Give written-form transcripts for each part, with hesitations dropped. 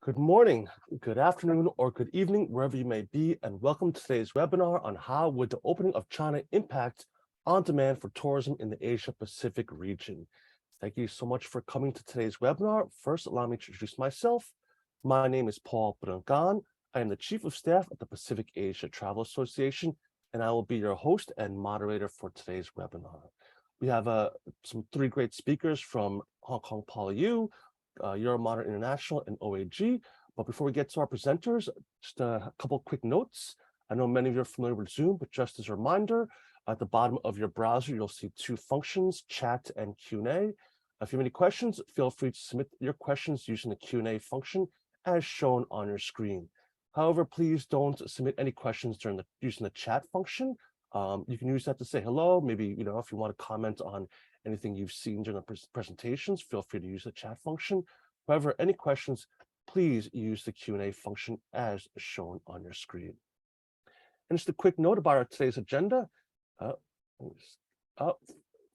Good morning, good afternoon, or good evening, wherever you may be, and welcome to today's webinar on how would the opening of China impact on demand for tourism in the Asia-Pacific region. Thank you so much for coming to today's webinar. First, allow me to introduce myself. My name is Pruangkarn. I am the Chief of Staff at the Pacific Asia Travel Association, and I will be your host and moderator for today's webinar. We have some three great speakers from Hong Kong Poly, Euromonitor International, and OAG. But before we get to our presenters, just a couple quick notes. I know many of you are familiar with Zoom, but just as a reminder, at the bottom of your browser, you'll see two functions, chat and Q&A. If you have any questions, feel free to submit your questions using the Q&A function as shown on your screen. However, please don't submit any questions using the chat function. You can use that to say hello. Maybe, if you want to comment on anything you've seen during the presentations, feel free to use the chat function. However, any questions, please use the Q&A function as shown on your screen. And just a quick note about today's agenda.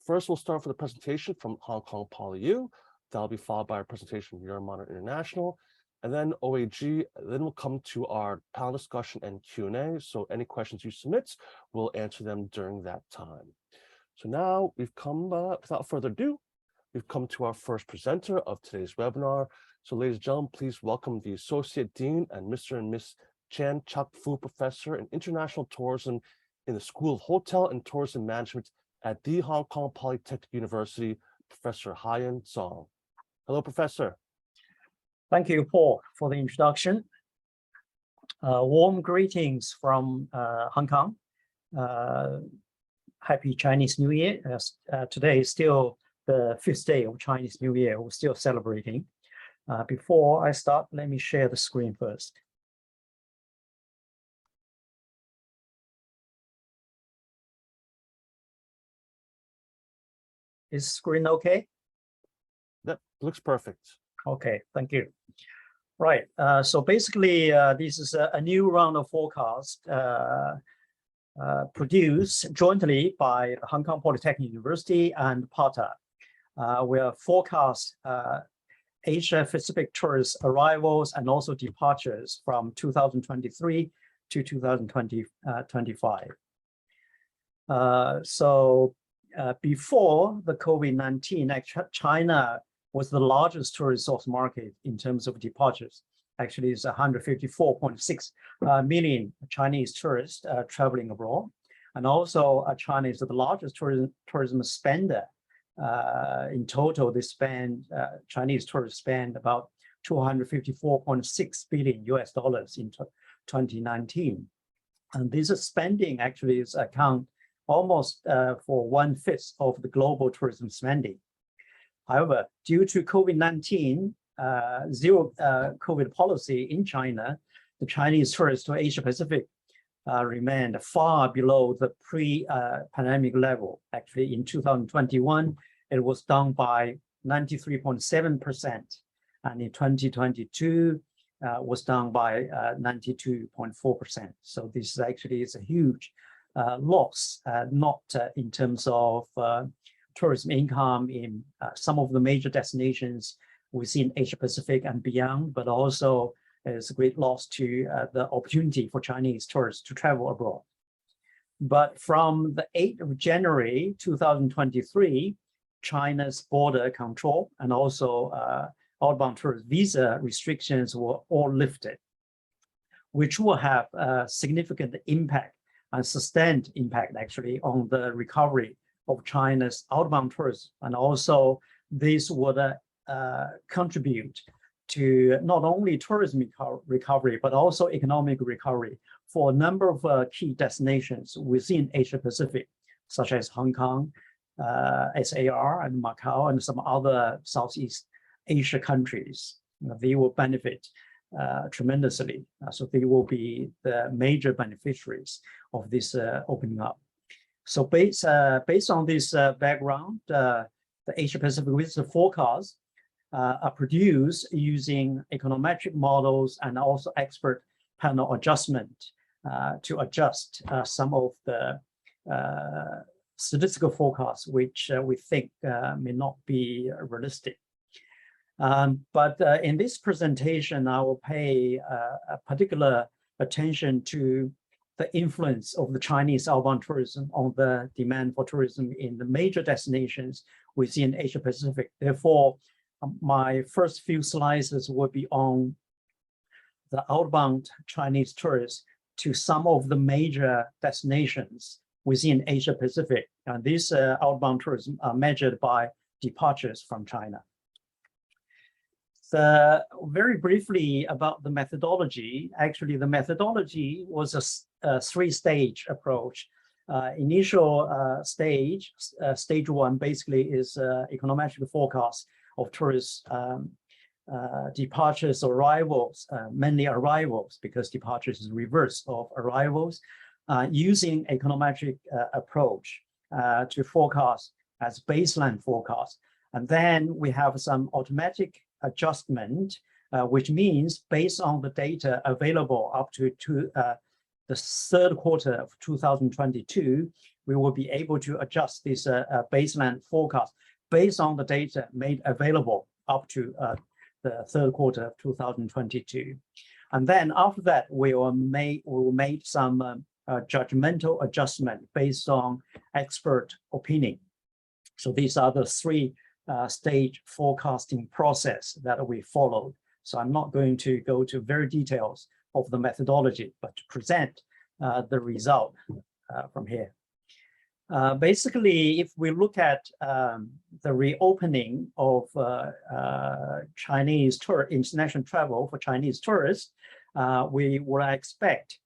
First, we'll start with the presentation from Hong Kong Poly. That'll be followed by a presentation from Euromonitor International, and then OAG. Then we'll come to our panel discussion and Q&A. So any questions you submit, we'll answer them during that time. So now we've come, without further ado, we've come to our first presenter of today's webinar. So ladies and gentlemen, please welcome the Associate Dean and Mr. and Ms. Chan Chak Professor in International Tourism in the School of Hotel and Tourism Management at the Hong Kong Polytechnic University, Professor Haiyan Song. Hello, Professor. Thank you, Paul, for the introduction. Warm greetings from Hong Kong. Happy Chinese New Year. Today is still the 5th day of Chinese New Year. We're still celebrating. Before I start, let me share the screen first. Is screen okay? That looks perfect. Okay, thank you. Right, so basically, this is a new round of forecast produced jointly by Hong Kong Polytechnic University and Patel. We are forecast Asia-Pacific tourist arrivals and also departures from 2023 to 2025. Before the COVID-19, China was the largest tourist source market in terms of departures. Actually, it's 154.6 million Chinese tourists traveling abroad. And also, China is the largest tourism spender. In total, Chinese tourists spend about $254.6 billion in 2019. And this spending actually account almost for 1/5 of the global tourism spending. However, due to COVID-19, zero COVID policy in China, the Chinese tourists to Asia Pacific remained far below the pre-pandemic level. Actually, in 2021, it was down by 93.7%, and in 2022 was down by 92.4%. So this actually is a huge loss, not in terms of tourism income in some of the major destinations within Asia Pacific and beyond, but also is a great loss to the opportunity for Chinese tourists to travel abroad. But from the 8th of January 2023, China's border control and also outbound tourist visa restrictions were all lifted, which will have a significant impact and sustained impact actually on the recovery of China's outbound tourism. And also this would contribute to not only tourism recovery, but also economic recovery for a number of key destinations within Asia Pacific, such as Hong Kong, SAR and Macau, and some other Southeast Asia countries. They will benefit tremendously. So they will be the major beneficiaries of this opening up. So based on this background, the Asia Pacific visitor forecast are produced using econometric models and also expert panel adjustment to adjust some of the statistical forecasts, which we think may not be realistic. But in this presentation, I will pay a particular attention to the influence of the Chinese outbound tourism on the demand for tourism in the major destinations within Asia Pacific. Therefore, my first few slides will be on the outbound Chinese tourists to some of the major destinations within Asia Pacific. And these outbound tourism are measured by departures from China. So very briefly about the methodology. Actually, the methodology was a three-stage approach. Initial stage, stage one, basically is econometric forecast of tourist departures, arrivals, mainly arrivals, because departures is reverse of arrivals, using econometric approach to forecast as baseline forecast. And then we have some automatic adjustment, which means based on the data available up to the third quarter of 2022, we will be able to adjust this baseline forecast based on the data made available up to the third quarter of 2022. And then after that, we will make some judgmental adjustment based on expert opinion. So these are the three stage forecasting process that we followed. So I'm not going to go to very details of the methodology, but to present the result from here. Basically, if we look at the reopening of Chinese international travel for Chinese tourists, we would expect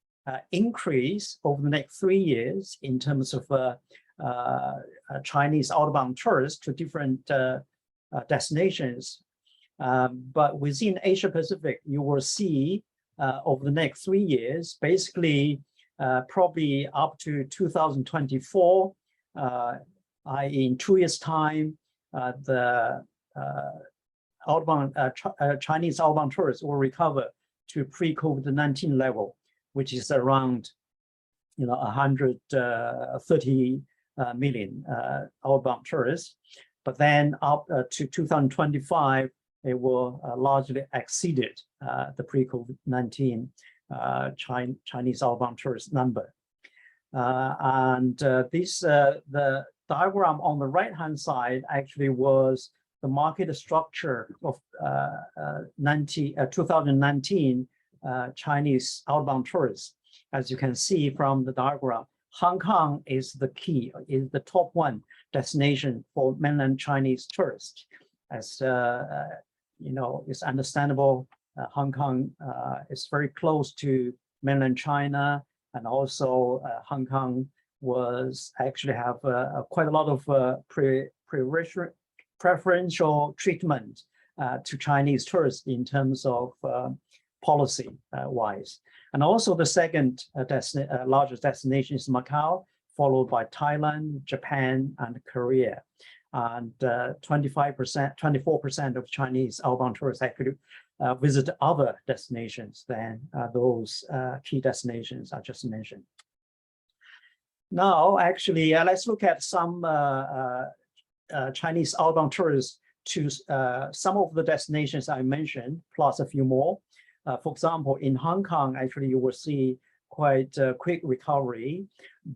increase over the next 3 years in terms of Chinese outbound tourists to different destinations. But within Asia Pacific, you will see over the next 3 years, basically probably up to 2024, in 2 years' time, the Chinese outbound tourists will recover to pre-COVID-19 level, which is around 130 million outbound tourists. But then up to 2025, it will largely exceeded the pre-COVID-19 Chinese outbound tourist number. The diagram on the right-hand side actually was the market structure of 2019 Chinese outbound tourists. As you can see from the diagram, Hong Kong is the key, is the top one destination for mainland Chinese tourists. As it's understandable, Hong Kong is very close to mainland China, and also Hong Kong was actually have quite a lot of preferential treatment to Chinese tourists in terms of policy wise. And also the second largest destination is Macau, followed by Thailand, Japan, and Korea. And 24% of Chinese outbound tourists actually visit other destinations than those key destinations I just mentioned. Now, actually, let's look at some Chinese outbound tourists to some of the destinations I mentioned, plus a few more. For example, in Hong Kong, actually, you will see quite a quick recovery,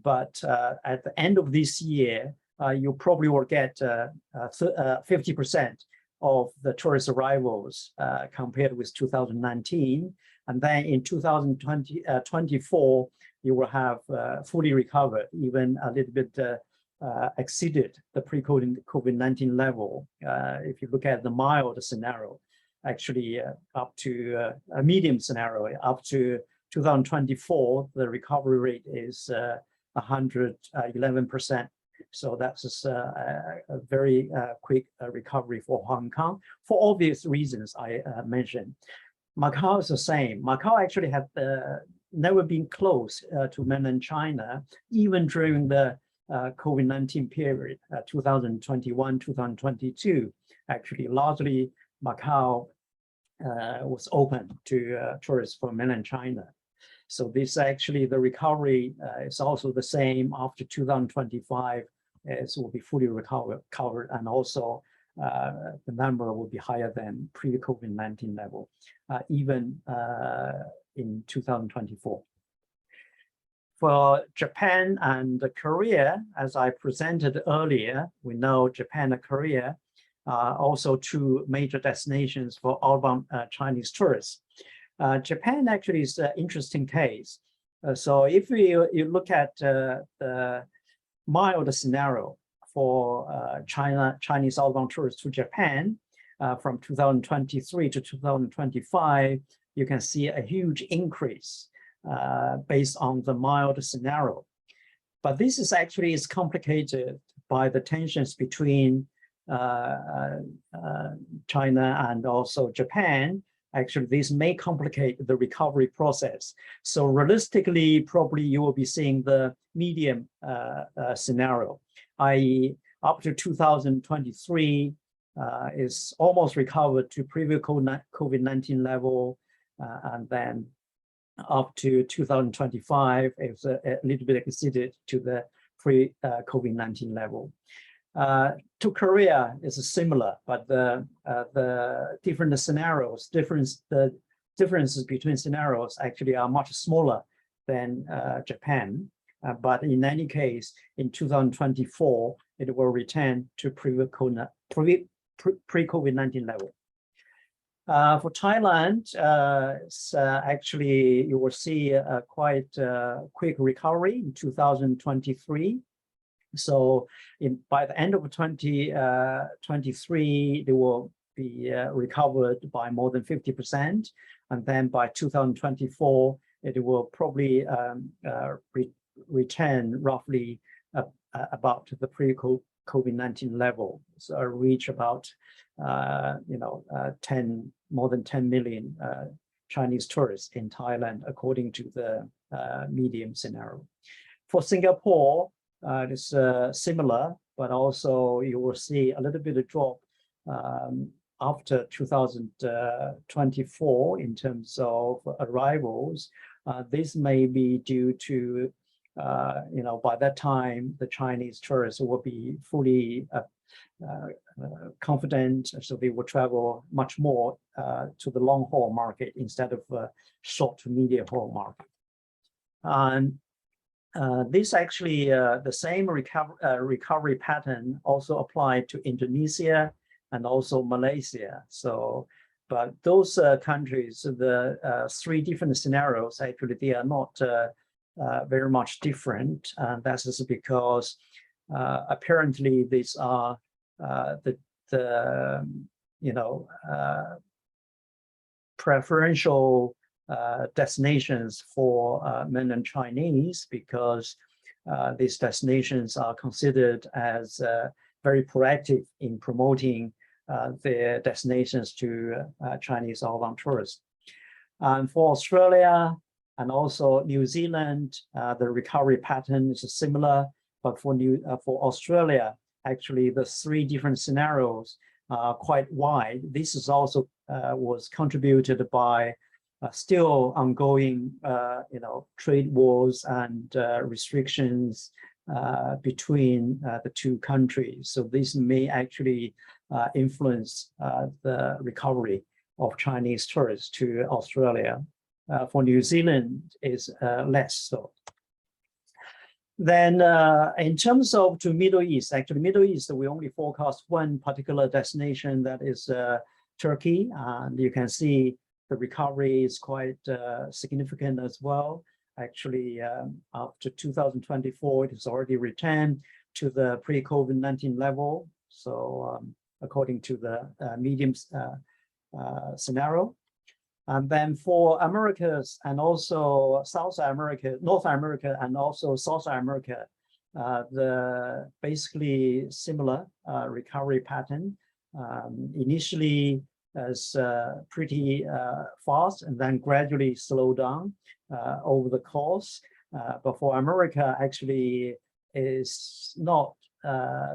but at the end of this year, you probably will get 50% of the tourist arrivals compared with 2019. And then in 2024, you will have fully recovered, even a little bit exceeded the pre-COVID-19 level. If you look at the mild scenario, actually up to a medium scenario, up to 2024, the recovery rate is 111%. So that's a very quick recovery for Hong Kong, for obvious reasons I mentioned. Macau is the same. Macau actually had never been close to mainland China, even during the COVID-19 period, 2021, 2022. Actually, largely Macau was open to tourists from mainland China. So this actually, the recovery is also the same after 2025, as will be fully recovered, and also the number will be higher than pre-COVID-19 level, even in 2024. For Japan and Korea, as I presented earlier, we know Japan and Korea are also two major destinations for outbound Chinese tourists. Japan actually is an interesting case. So if you look at the mild scenario for Chinese outbound tourists to Japan from 2023 to 2025, you can see a huge increase based on the mild scenario. But this is actually complicated by the tensions between China and also Japan. Actually, this may complicate the recovery process. So realistically, probably you will be seeing the medium scenario, i.e. up to 2023 is almost recovered to previous COVID-19 level, and then up to 2025 is a little bit exceeded to the pre-COVID-19 level. To Korea is similar, but the different scenarios, the differences between scenarios actually are much smaller than Japan. But in any case, in 2024, it will return to pre-COVID-19 level. For Thailand, actually, you will see a quite quick recovery in 2023. So by the end of 2023, they will be recovered by more than 50%. And then by 2024, it will probably return roughly about the pre-COVID-19 level. So reach about, more than 10 million Chinese tourists in Thailand, according to the medium scenario. For Singapore, it's similar, but also you will see a little bit of drop after 2024 in terms of arrivals. This may be due to, by that time, the Chinese tourists will be fully confident, so they will travel much more to the long haul market instead of short to medium haul market. And this actually, the same recovery pattern also applied to Indonesia and also Malaysia. So, but those countries, the three different scenarios, actually, they are not very much different. And that's just because apparently these are preferential destinations for mainland Chinese, because these destinations are considered as very proactive in promoting their destinations to Chinese outbound tourists. And for Australia and also New Zealand, the recovery pattern is similar, but for Australia, actually the three different scenarios are quite wide. This is also was contributed by still ongoing, trade wars and restrictions between the two countries. So this may actually influence the recovery of Chinese tourists to Australia. For New Zealand, is less so. Then in terms of to Middle East, actually Middle East, we only forecast one particular destination, that is Turkey. And you can see the recovery is quite significant as well. Actually, after 2024, it has already returned to the pre-COVID-19 level. So according to the medium scenario. And then for Americas and also South America, North America and also South America, the basically similar recovery pattern. Initially as pretty fast and then gradually slow down over the course. But for America, actually is not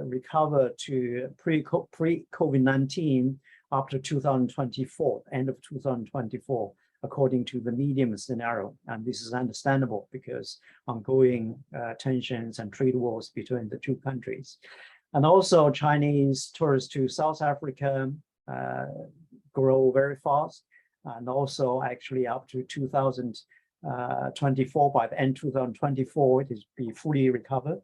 recovered to pre-COVID-19 after 2024, end of 2024, according to the medium scenario. And this is understandable because ongoing tensions and trade wars between the two countries. And also Chinese tourists to South Africa grow very fast. And also actually up to 2024, by the end 2024, it is be fully recovered.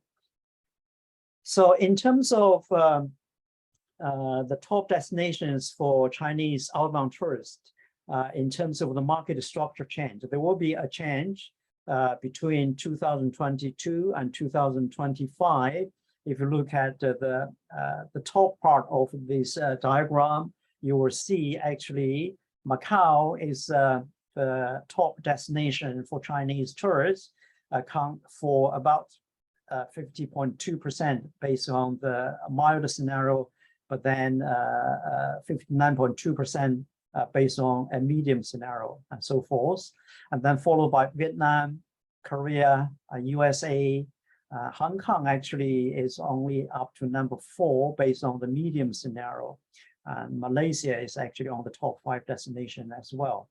So in terms of the top destinations for Chinese outbound tourists, in terms of the market structure change, there will be a change between 2022 and 2025. If you look at the top part of this diagram, you will see actually Macau is the top destination for Chinese tourists, account for about 50.2% based on the milder scenario, but then 59.2% based on a medium scenario and so forth. And then followed by Vietnam, Korea, USA. Hong Kong actually is only up to number 4 based on the medium scenario. And Malaysia is actually on the top 5 destination as well.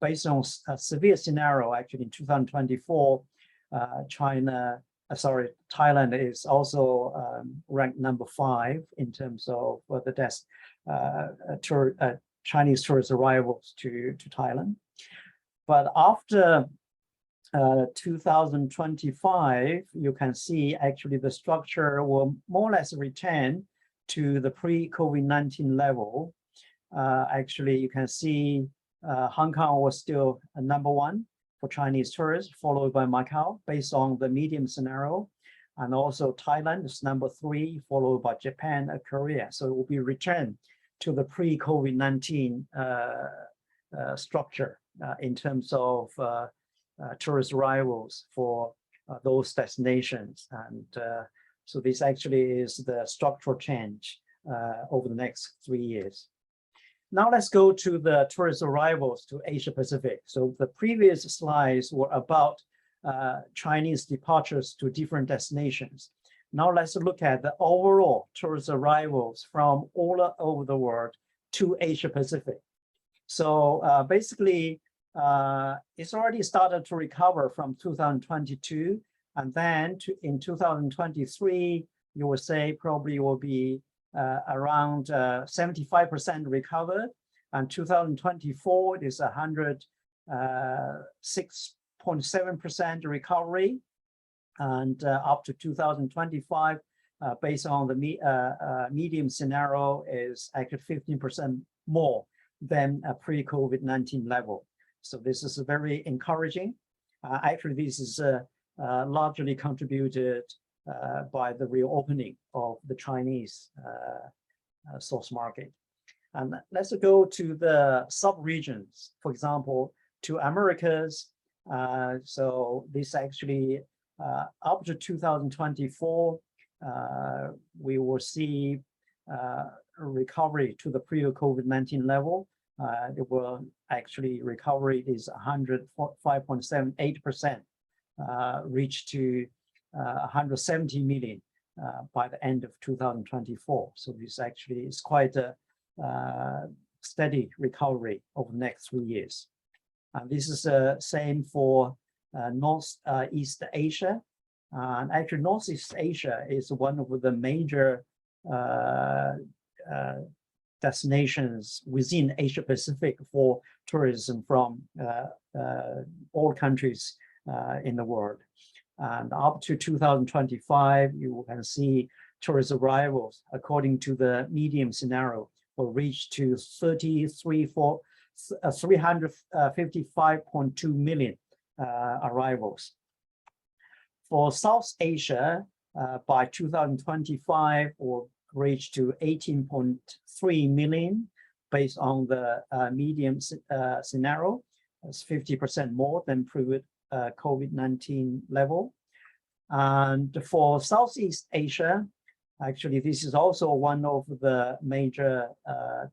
Based on a severe scenario, actually in 2024, Thailand is also ranked number 5 in terms of the Chinese tourist arrivals to Thailand. But after 2025, you can see actually the structure will more or less return to the pre-COVID-19 level. Actually, you can see Hong Kong was still number 1 for Chinese tourists, followed by Macau based on the medium scenario. And also Thailand is number 3, followed by Japan and Korea. So it will be returned to the pre-COVID-19 structure in terms of tourist arrivals for those destinations. And so this actually is the structural change over the next 3 years. Now let's go to the tourist arrivals to Asia Pacific. So the previous slides were about Chinese departures to different destinations. Now let's look at the overall tourist arrivals from all over the world to Asia Pacific. So basically, it's already started to recover from 2022. And then in 2023, you would say probably will be around 75% recovered, and 2024 is 106.7% recovery, and up to 2025, based on the medium scenario, is actually 15% more than a pre-COVID-19 level. So this is very encouraging. Actually, this is largely contributed by the reopening of the Chinese source market. And let's go to the sub-regions, for example, to Americas. So this actually, up to 2024, we will see a recovery to the pre-COVID-19 level. It will actually, recovery is 105.78%, reach to 170 million by the end of 2024. So this actually is quite a steady recovery over the next 3 years. And this is the same for Northeast Asia. And actually, Northeast Asia is one of the major destinations within Asia Pacific for tourism from all countries in the world. And up to 2025, you can see tourist arrivals, according to the medium scenario, will reach to 355.2 million arrivals. For South Asia, by 2025, will reach to 18.3 million, based on the medium scenario. That's 50% more than previous COVID-19 level. And for Southeast Asia, actually, this is also one of the major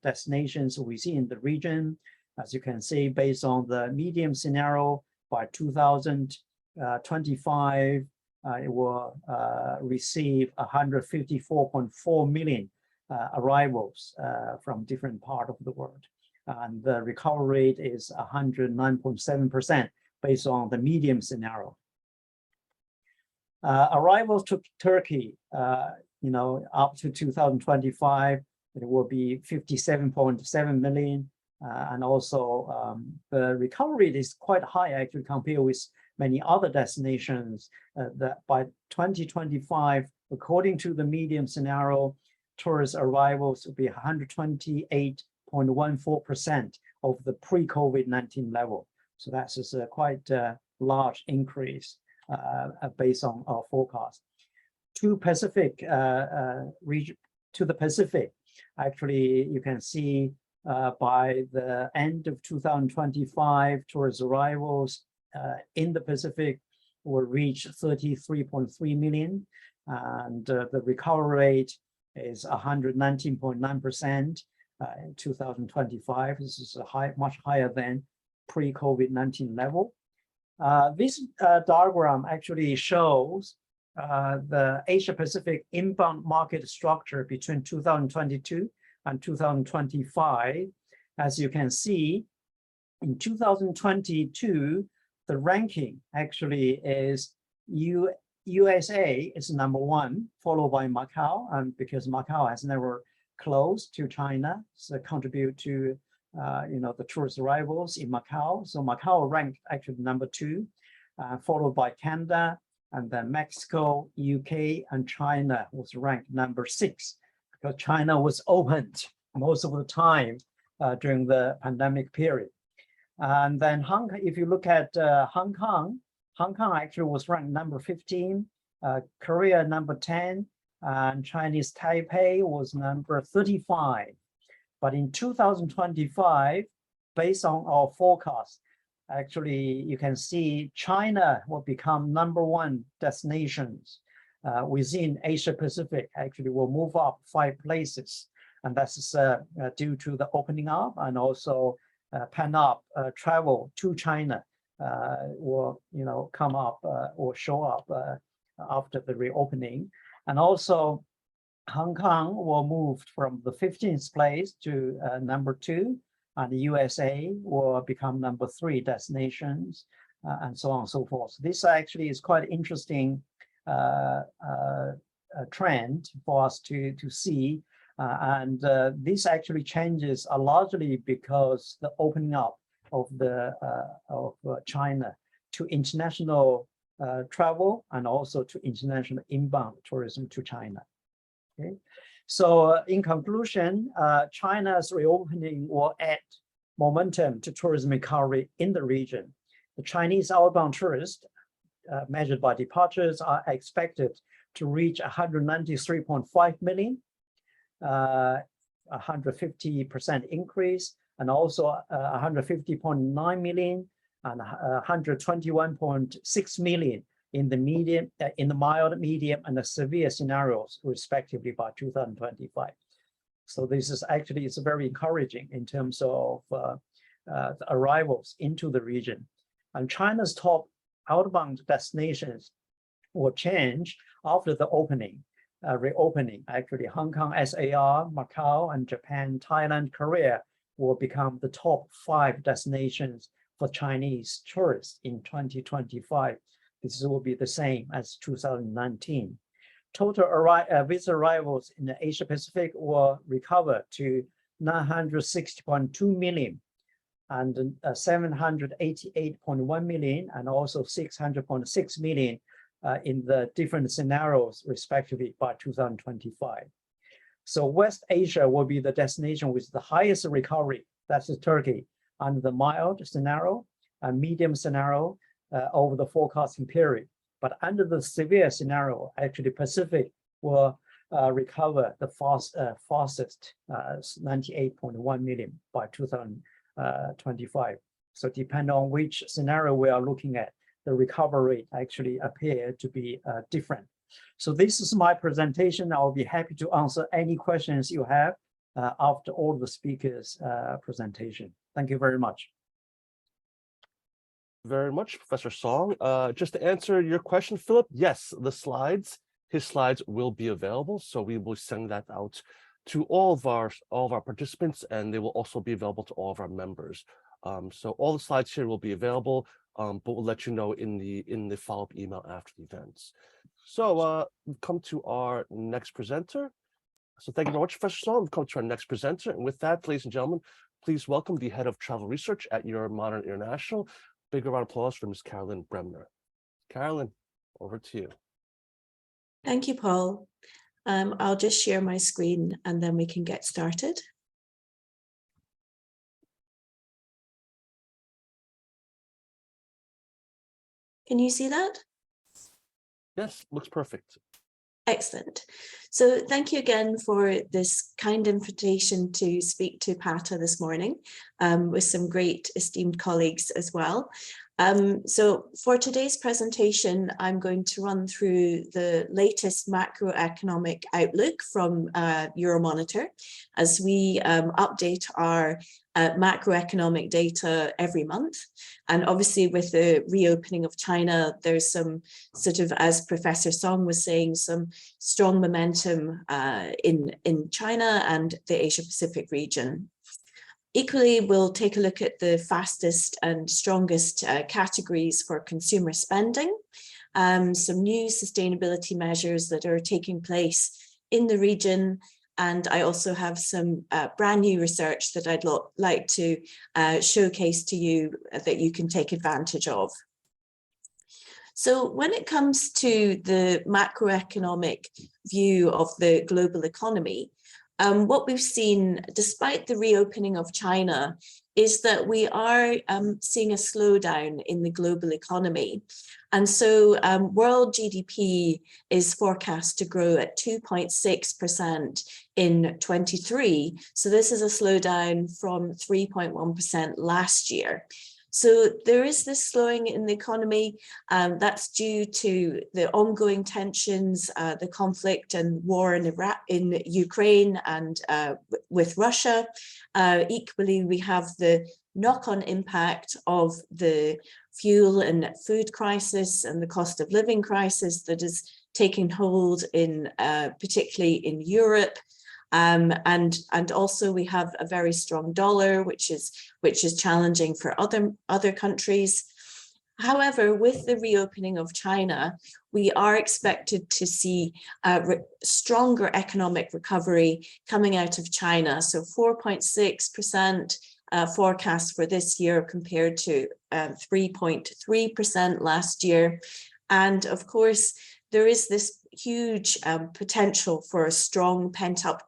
destinations within the region. As you can see, based on the medium scenario, by 2025, it will receive 154.4 million arrivals from different parts of the world. And the recovery rate is 109.7%. based on the medium scenario. Arrivals to Turkey up to 2025, it will be 57.7 million. And also the recovery rate is quite high actually compared with many other destinations. That by 2025, according to the medium scenario, tourist arrivals will be 128.14% of the pre-COVID-19 level. So that's just a quite large increase based on our forecast. To Pacific region, to the Pacific, actually you can see by the end of 2025, tourist arrivals in the Pacific will reach 33.3 million, and the recovery rate is 119.9% in 2025. This is much higher than pre-COVID-19 level. This diagram actually shows the Asia-Pacific inbound market structure between 2022 and 2025. As you can see, in 2022, the ranking actually is USA is #1, followed by Macau, and because Macau has never closed to China, so contribute to the tourist arrivals in Macau. So Macau ranked actually #2, followed by Canada, and then Mexico, UK, and China was ranked #6 because China was opened most of the time during the pandemic period. And then if you look at Hong Kong actually was ranked #15, Korea #10, and Chinese Taipei was #35. But in 2025, based on our forecast, actually you can see China will become #1 destinations within Asia Pacific. Actually will move up 5 places, and that's due to the opening up and also pent-up travel to China will come up or show up after the reopening. And also Hong Kong will move from the 15th place to #2, and the USA will become #3 destinations, and so on and so forth. This actually is quite interesting trend for us to see. And this actually changes largely because the opening up of China to international travel and also to international inbound tourism to China. Okay, so in conclusion, China's reopening will add momentum to tourism recovery in the region. The Chinese outbound tourists, measured by departures, are expected to reach 193.5 million. 150% increase, and also 150.9 million and 121.6 million in the mild, medium, and the severe scenarios, respectively, by 2025. So this is actually it's very encouraging in terms of the arrivals into the region. And China's top outbound destinations will change after the reopening. Actually, Hong Kong, SAR, Macau, and Japan, Thailand, Korea will become the top 5 destinations for Chinese tourists in 2025. This will be the same as 2019. Total visa arrivals in the Asia Pacific will recover to 960.2 million and 788.1 million, and also 600.6 million in the different scenarios, respectively, by 2025. So West Asia will be the destination with the highest recovery. That's Turkey, under the mild scenario and medium scenario over the forecasting period. But under the severe scenario, actually Pacific will recover the fastest, 98.1 million by 2025. So depending on which scenario we are looking at, the recovery rate actually appear to be different. So this is my presentation. I'll be happy to answer any questions you have after all the speakers' presentation. Thank you very much. Very much, Professor Song. Just to answer your question, Philip, yes, his slides will be available. So we will send that out to all of our participants, and they will also be available to all of our members. So all the slides here will be available, but we'll let you know in the follow-up email after the events. So we've come to our next presenter. So thank you very much, Professor Song. We've come to our next presenter. And with that, ladies and gentlemen, please welcome the head of travel research at Euromonitor International. Big round of applause for Ms. Carolyn Bremner. Carolyn, over to you. Thank you, Paul. I'll just share my screen and then we can get started. Can you see that? Yes, looks perfect. Excellent. So thank you again for this kind invitation to speak to Patel this morning with some great esteemed colleagues as well. So for today's presentation, I'm going to run through the latest macroeconomic outlook from Euromonitor as we update our macroeconomic data every month. And obviously with the reopening of China, there's some sort of, as Professor Song was saying, some strong momentum in China and the Asia Pacific region. Equally, we'll take a look at the fastest and strongest categories for consumer spending, some new sustainability measures that are taking place in the region, and I also have some brand new research that I'd like to showcase to you that you can take advantage of. So when it comes to the macroeconomic view of the global economy, what we've seen, despite the reopening of China, is that we are seeing a slowdown in the global economy. And so world GDP is forecast to grow at 2.6% in 23. So this is a slowdown from 3.1% last year. So there is this slowing in the economy that's due to the ongoing tensions, the conflict and war in Ukraine and with Russia. Equally, we have the knock-on impact of the fuel and food crisis and the cost of living crisis that is taking hold in particularly in Europe. And also we have a very strong dollar, which is challenging for other countries. However, with the reopening of China, we are expected to see stronger economic recovery coming out of China. So 4.6% forecast for this year compared to 3.3% last year. And of course, there is this huge potential for a strong pent-up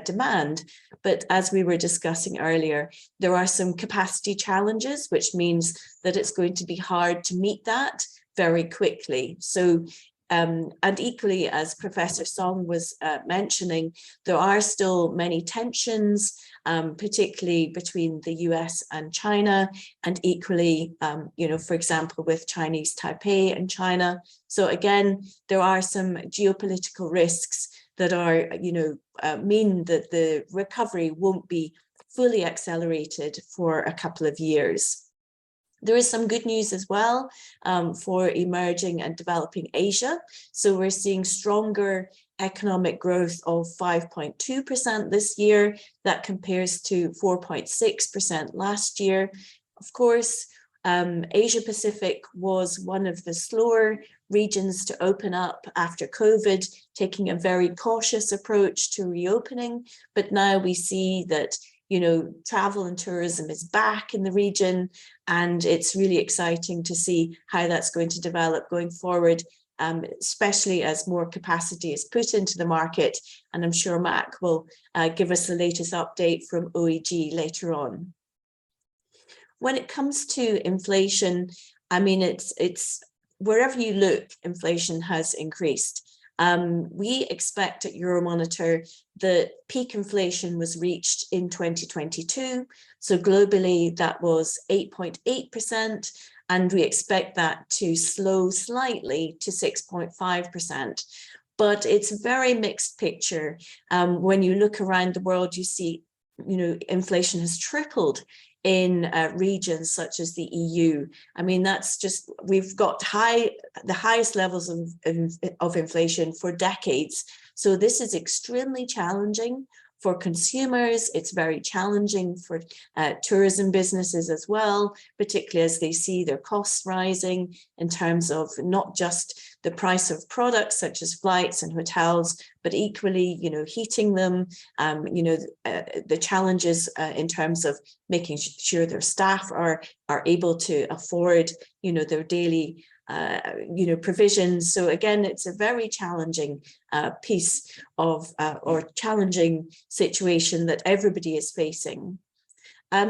demand, but as we were discussing earlier, there are some capacity challenges, which means that it's going to be hard to meet that very quickly. So, and equally, as Professor Song was mentioning, there are still many tensions, particularly between the US and China, and equally, for example, with Chinese Taipei and China. So again, there are some geopolitical risks that are, mean that the recovery won't be fully accelerated for a couple of years. There is some good news as well for emerging and developing Asia. So we're seeing stronger economic growth of 5.2% this year. That compares to 4.6% last year. Of course, Asia Pacific was one of the slower regions to open up after COVID, taking a very cautious approach to reopening. But now we see that, travel and tourism is back in the region, and it's really exciting to see how that's going to develop going forward, especially as more capacity is put into the market. And I'm sure Mac will give us the latest update from OEG later on. When it comes to inflation, I mean, it's wherever you look, inflation has increased. We expect at Euromonitor that peak inflation was reached in 2022. So globally, that was 8.8%, and we expect that to slow slightly to 6.5%. But it's a very mixed picture. When you look around the world, you see, inflation has tripled in regions such as the EU. I mean, that's just, we've got the highest levels of inflation for decades. So this is extremely challenging For consumers, it's very challenging for tourism businesses as well, particularly as they see their costs rising in terms of not just the price of products such as flights and hotels, but equally, heating them, the challenges in terms of making sure their staff are able to afford, their daily provisions. So again, it's a very challenging piece of or challenging situation that everybody is facing.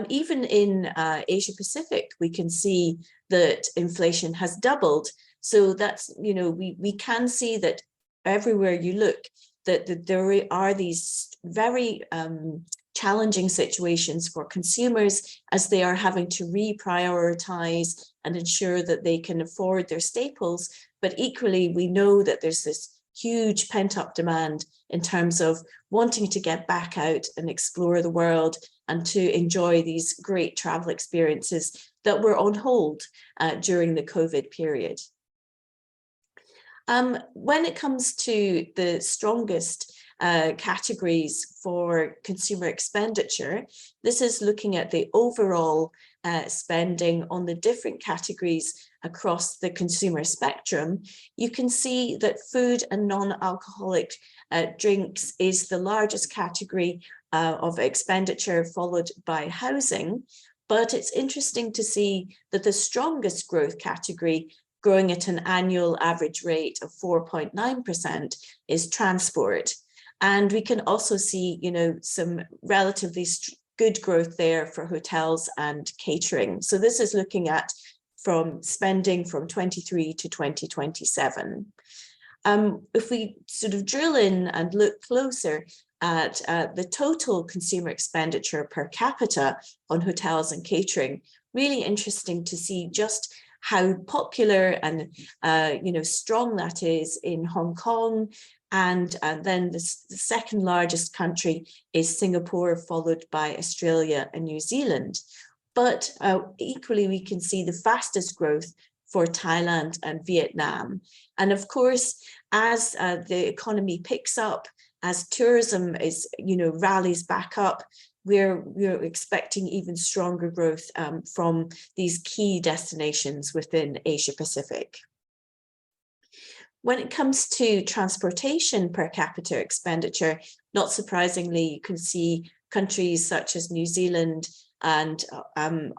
Even in Asia Pacific, we can see that inflation has doubled. So that's, we can see that everywhere you look, that there are these very challenging situations for consumers as they are having to reprioritize and ensure that they can afford their staples. But equally, we know that there's this huge pent-up demand in terms of wanting to get back out and explore the world and to enjoy these great travel experiences that were on hold during the COVID period. When it comes to the strongest categories for consumer expenditure, this is looking at the overall spending on the different categories across the consumer spectrum. You can see that food and non-alcoholic drinks is the largest category of expenditure, followed by housing. But it's interesting to see that the strongest growth category, growing at an annual average rate of 4.9%, is transport. And we can also see, some relatively good growth there for hotels and catering. So this is looking at from spending from 23 to 2027. If we sort of drill in and look closer at the total consumer expenditure per capita on hotels and catering, really interesting to see just how popular and strong that is in Hong Kong. And then the second largest country is Singapore, followed by Australia and New Zealand. But equally, we can see the fastest growth for Thailand and Vietnam. And of course, as the economy picks up, as tourism is, rallies back up, we're expecting even stronger growth from these key destinations within Asia Pacific. When it comes to transportation per capita expenditure, not surprisingly, you can see countries such as New Zealand and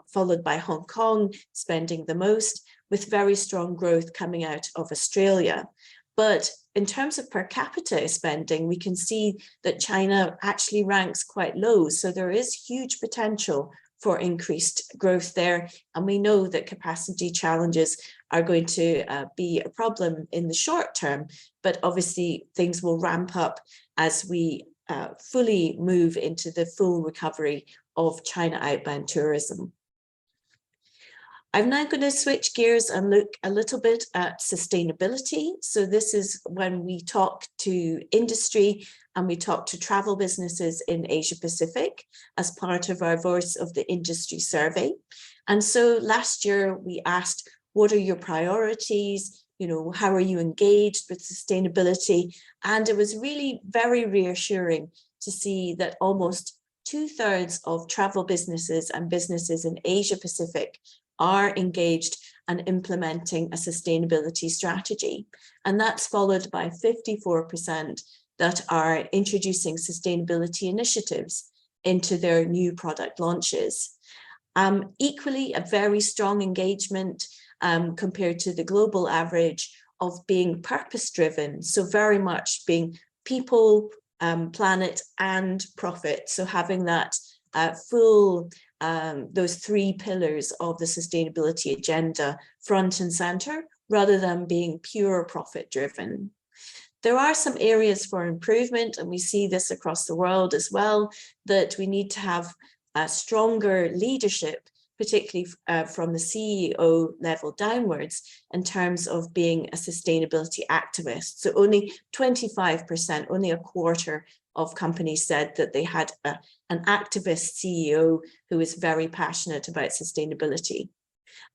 followed by Hong Kong spending the most, with very strong growth coming out of Australia. But in terms of per capita spending, we can see that China actually ranks quite low. So there is huge potential for increased growth there. And we know that capacity challenges are going to be a problem in the short term, but obviously things will ramp up as we fully move into the full recovery of China outbound tourism. I'm now going to switch gears and look a little bit at sustainability. So this is when we talk to industry and we talk to travel businesses in Asia Pacific as part of our Voice of the Industry survey. And so last year we asked, what are your priorities? How are you engaged with sustainability? And it was really very reassuring to see that almost 2/3 of travel businesses and businesses in Asia Pacific are engaged and implementing a sustainability strategy. And that's followed by 54% that are introducing sustainability initiatives into their new product launches. Equally, a very strong engagement compared to the global average of being purpose-driven. So very much being people, planet, and profit. So having that full those three pillars of the sustainability agenda front and center, rather than being pure profit driven. There are some areas for improvement, and we see this across the world as well, that we need to have a stronger leadership, particularly from the CEO level downwards, in terms of being a sustainability activist. So only 25%, only a quarter of companies said that they had an activist CEO who is very passionate about sustainability.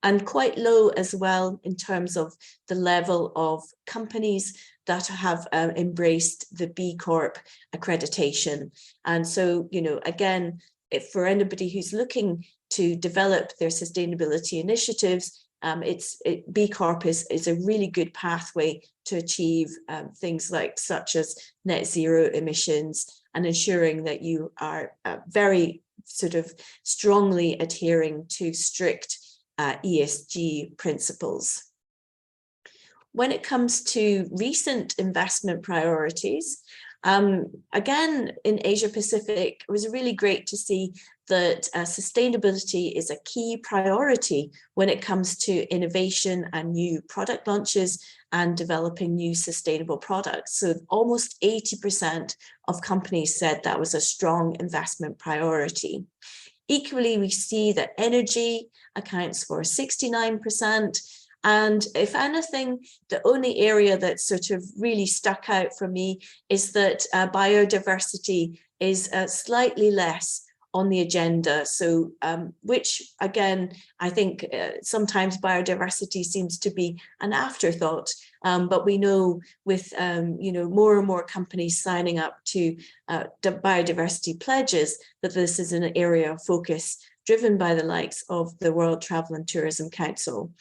and quite low as well in terms of the level of companies that have embraced the B Corp accreditation. And so, you know, again, if for anybody who's looking to develop their sustainability initiatives, B Corp is a really good pathway to achieve things like such as net zero emissions, and ensuring that you are very sort of strongly adhering to strict ESG principles. When it comes to recent investment priorities, again, in Asia Pacific, it was really great to see that sustainability is a key priority when it comes to innovation and new product launches and developing new sustainable products. So almost 80% of companies said that was a strong investment priority. Equally, we see that energy accounts for 69%. And if anything, the only area that sort of really stuck out for me is that biodiversity is slightly less on the agenda. So, which again, I think sometimes biodiversity seems to be an afterthought, but we know with you know, more and more companies signing up to the biodiversity pledges that this is an area of focus driven by the likes of the World Travel and Tourism Council.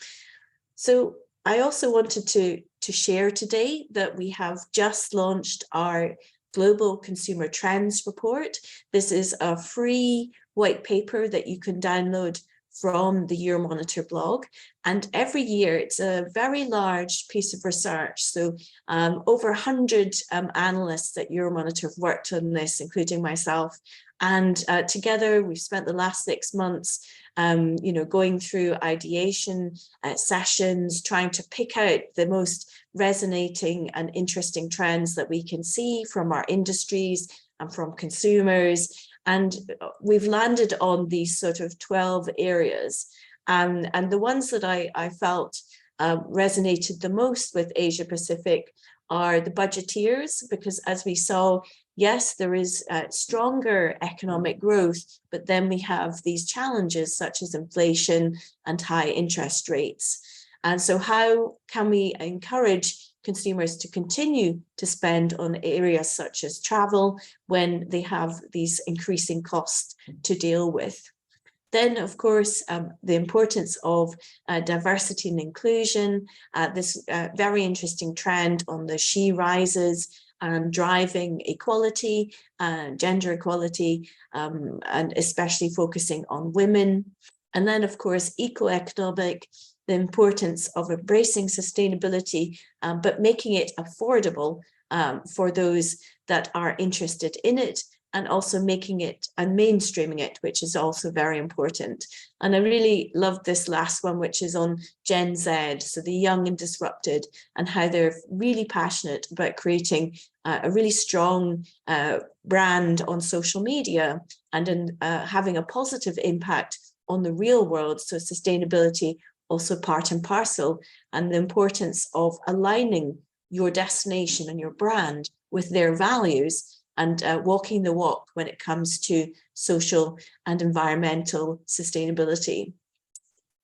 So I also wanted to share today that we have just launched our Global Consumer Trends Report. This is a free white paper that you can download from the Euromonitor blog. And every year it's a very large piece of research. So over 100 analysts at Euromonitor have worked on this, including myself. And together we've spent the last 6 months you know, going through ideation sessions, trying to pick out the most resonating and interesting trends that we can see from our industries and from consumers. And we've landed on these sort of 12 areas. And the ones that I felt resonated the most with Asia Pacific are the budgeteers, because as we saw, yes, there is stronger economic growth, but then we have these challenges such as inflation and high interest rates. And so how can we encourage consumers to continue to spend on areas such as travel when they have these increasing costs to deal with? Then, of course, the importance of diversity and inclusion, this very interesting trend on the She Rises and driving equality, gender equality, and especially focusing on women. And then, of course, eco-economic, the importance of embracing sustainability, but making it affordable for those that are interested in it, and also making it and mainstreaming it, which is also very important. And I really loved this last one, which is on Gen Z, so the young and disrupted, and how they're really passionate about creating a really strong brand on social media and in, having a positive impact on the real world. So sustainability also part and parcel, and the importance of aligning your destination and your brand with their values and walking the walk when it comes to social and environmental sustainability.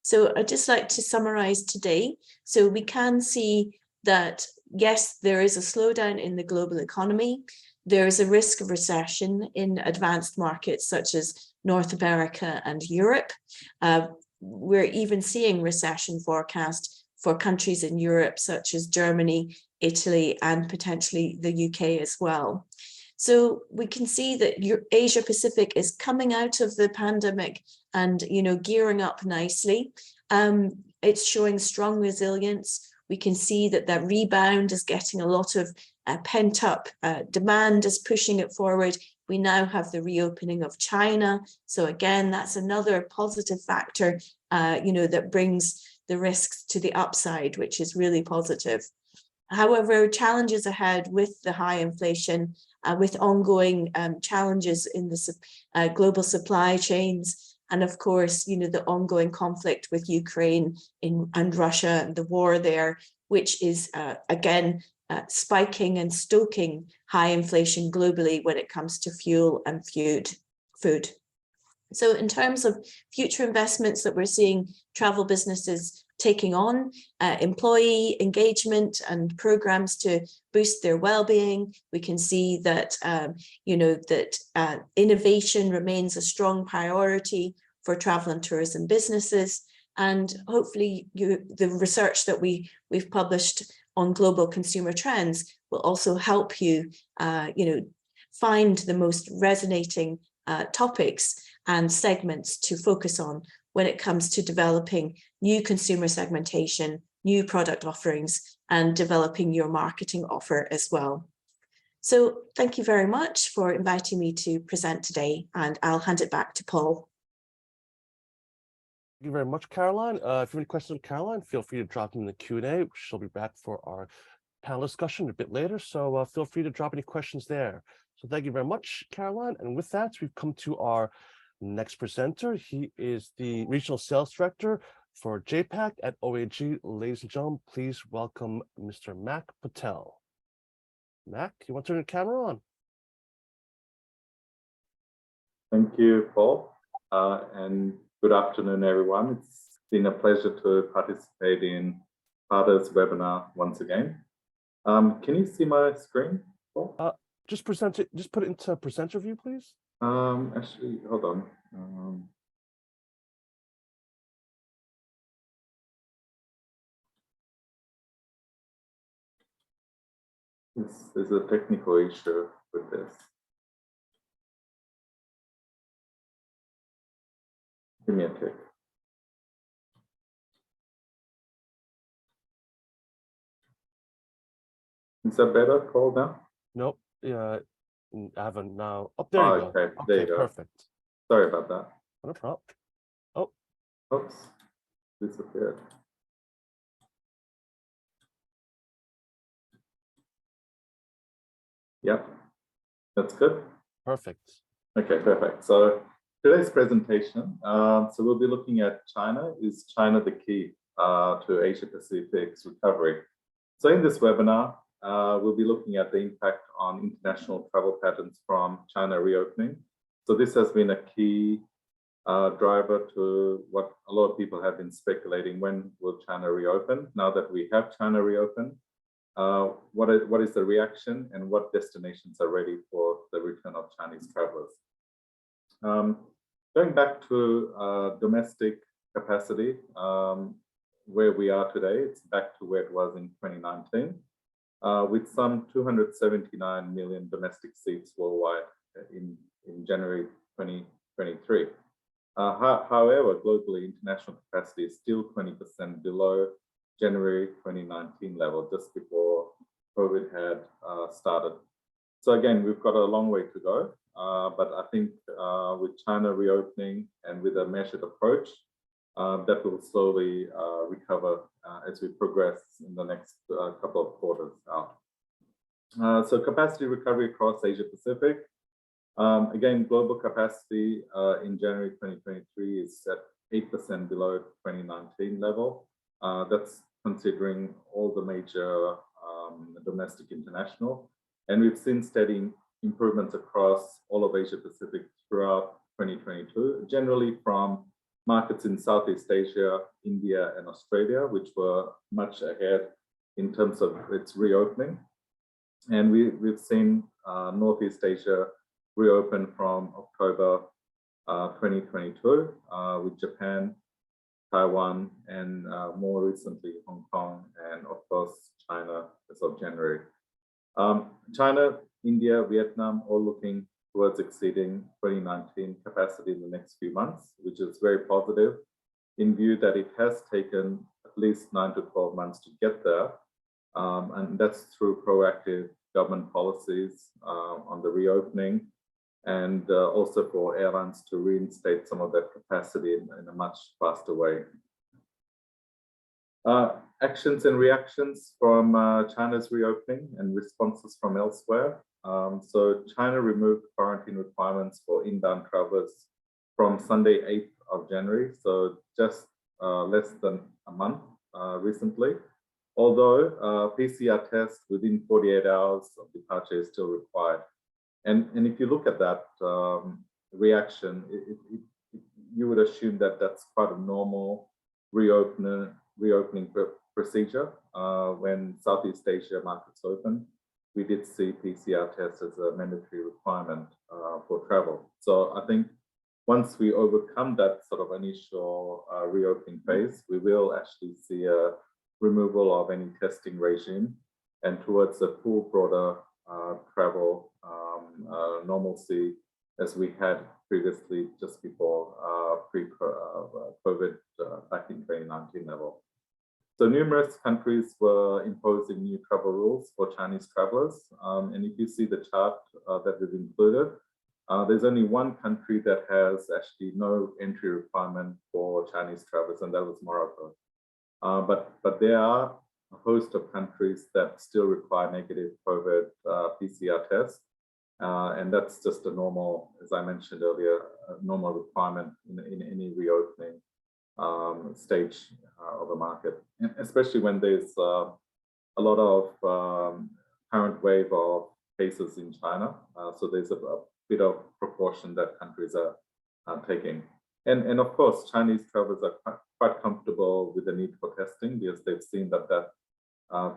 So I'd just like to summarize today. So we can see that, yes, there is a slowdown in the global economy. There is a risk of recession in advanced markets such as North America and Europe. We're even seeing recession forecast for countries in Europe such as Germany, Italy, and potentially the UK as well. So we can see that Asia Pacific is coming out of the pandemic and, you know, gearing up nicely. It's showing strong resilience. We can see that that rebound is getting a lot of pent up demand is pushing it forward. We now have the reopening of China. So again, that's another positive factor, you know, that brings the risks to the upside, which is really positive. However, challenges ahead with the high inflation, with ongoing challenges in the global supply chains, and of course, you know, the ongoing conflict with Ukraine and Russia and the war there, which is again spiking and stoking high inflation globally when it comes to fuel and food. So in terms of future investments that we're seeing travel businesses taking on, employee engagement and programs to boost their well-being, we can see that innovation remains a strong priority for travel and tourism businesses. And hopefully the research that we've published on global consumer trends will also help you, find the most resonating topics and segments to focus on when it comes to developing new consumer segmentation, new product offerings, and developing your marketing offer as well. So thank you very much for inviting me to present today, and I'll hand it back to Paul. Thank you very much, Caroline. If you have any questions of Caroline, feel free to drop them in the Q&A. She'll be back for our panel discussion a bit later, so feel free to drop any questions there. So thank you very much, Caroline. And with that, we've come to our next presenter. He is the Regional Sales Director for JAPAC at OAG. Ladies and gentlemen, please welcome Mr. Mac Patel. Mac, you want to turn your camera on? Thank you, Paul, and good afternoon, everyone. It's been a pleasure to participate in Pata's webinar once again. Can you see my screen, Paul? Just present it. Just put it into presenter view, please. Actually, hold on. There's a technical issue with this. Give me a tick. Is that better, Paul, now? Nope. Yeah, I haven't now. Oh, there you go. Okay, there you go. Perfect. Sorry about that. No problem. Oh. Oops, disappeared. Yep, that's good. Perfect. Okay, perfect. So today's presentation, so we'll be looking at China. Is China the key to Asia Pacific's recovery? So in this webinar, we'll be looking at the impact on international travel patterns from China reopening. So this has been a key driver to what a lot of people have been speculating: when will China reopen? Now that we have China reopen, what is the reaction, and what destinations are ready for the return of Chinese travelers? Going back to domestic capacity, where we are today, it's back to where it was in 2019, with some 279 million domestic seats worldwide in January 2023. However, globally, international capacity is still 20% below January 2019 level, just before COVID had started. So again, we've got a long way to go, but I think with China reopening and with a measured approach, that will slowly recover as we progress in the next couple of quarters out. So capacity recovery across Asia Pacific. Again, global capacity in January 2023 is at 8% below 2019 level. That's considering all the major domestic, international. And we've seen steady improvements across all of Asia Pacific throughout 2022, generally from markets in Southeast Asia, India, and Australia, which were much ahead in terms of its reopening. And we've seen Northeast Asia reopen from October 2022, with Japan, Taiwan, and more recently Hong Kong, and of course China as of January. China, India, Vietnam all looking towards exceeding 2019 capacity in the next few months, which is very positive in view that it has taken at least 9 to 12 months to get there. And that's through proactive government policies on the reopening, and also for airlines to reinstate some of that capacity in a much faster way. Actions and reactions from China's reopening and responses from elsewhere. So China removed quarantine requirements for inbound travelers from Sunday, 8th of January, so just less than a month recently. Although PCR test within 48 hours of departure is still required. And if you look at that reaction, you would assume that that's quite a normal reopening procedure. When Southeast Asia markets open, we did see PCR tests as a mandatory requirement for travel. So I think once we overcome that sort of initial reopening phase, we will actually see a removal of any testing regime and towards a full broader travel normalcy as we had previously just before pre-COVID back in 2019 level. So numerous countries were imposing new travel rules for Chinese travelers. And if you see the chart that we've included, there's only one country that has actually no entry requirement for Chinese travelers, and that was Morocco. But there are a host of countries that still require negative COVID PCR tests. And that's just a normal, as I mentioned earlier, a normal requirement in any reopening stage of a market, and especially when there's a lot of current wave of cases in China. So there's a bit of proportion that countries are taking. And of course, Chinese travelers are quite comfortable with the need for testing because they've seen that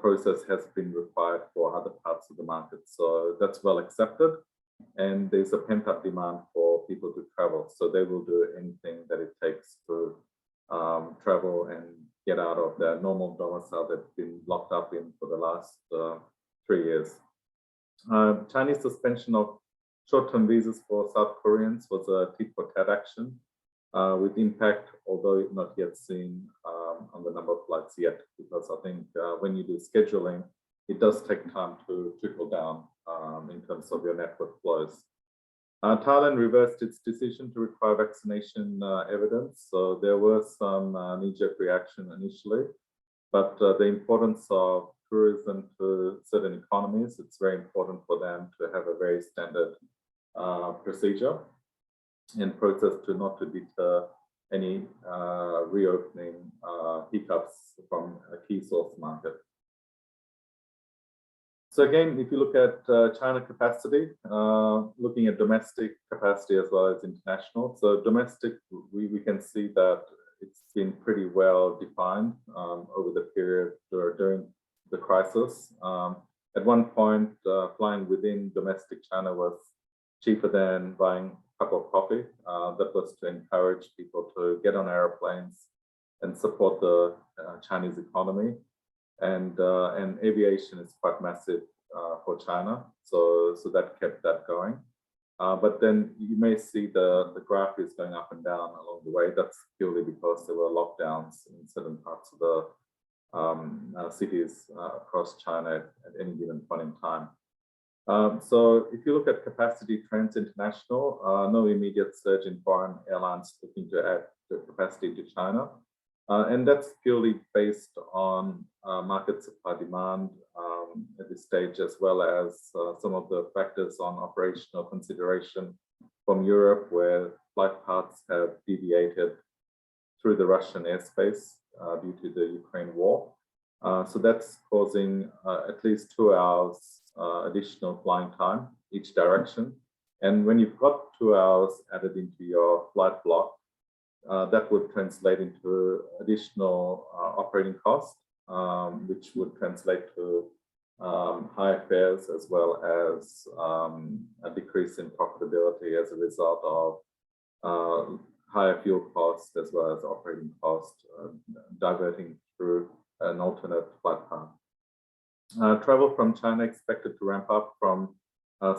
process has been required for other parts of the market. So that's well accepted. And there's a pent-up demand for people to travel. So they will do anything that it takes to travel and get out of their normal domicile they've been locked up in for the last 3 years. Chinese suspension of short-term visas for South Koreans was a tit-for-tat action with impact, although not yet seen on the number of flights yet, because I think when you do scheduling, it does take time to trickle down in terms of your network flows. Thailand reversed its decision to require vaccination evidence. So there was some knee-jerk reaction initially, but the importance of tourism to certain economies, it's very important for them to have a very standard procedure and process not to deter any reopening hiccups from a key source market. So again, if you look at China capacity, looking at domestic capacity as well as international. So domestic, we can see that it's been pretty well defined over the period during the crisis. At one point, flying within domestic China was cheaper than buying a cup of coffee. That was to encourage people to get on airplanes and support the Chinese economy. And aviation is quite massive for China, so that kept that going. But then you may see the graph is going up and down along the way. That's purely because there were lockdowns in certain parts of the cities across China at any given point in time. So if you look at capacity trends international, no immediate surge in foreign airlines looking to add the capacity to China. And that's purely based on market supply demand at this stage, as well as some of the factors on operational consideration from Europe, where flight paths have deviated through the Russian airspace due to the Ukraine war. So that's causing at least 2 hours additional flying time each direction. And when you've got 2 hours added into your flight block, that would translate into additional operating costs, which would translate to higher fares as well as a decrease in profitability as a result of higher fuel costs as well as operating costs diverting through an alternate flight path. Travel from China expected to ramp up from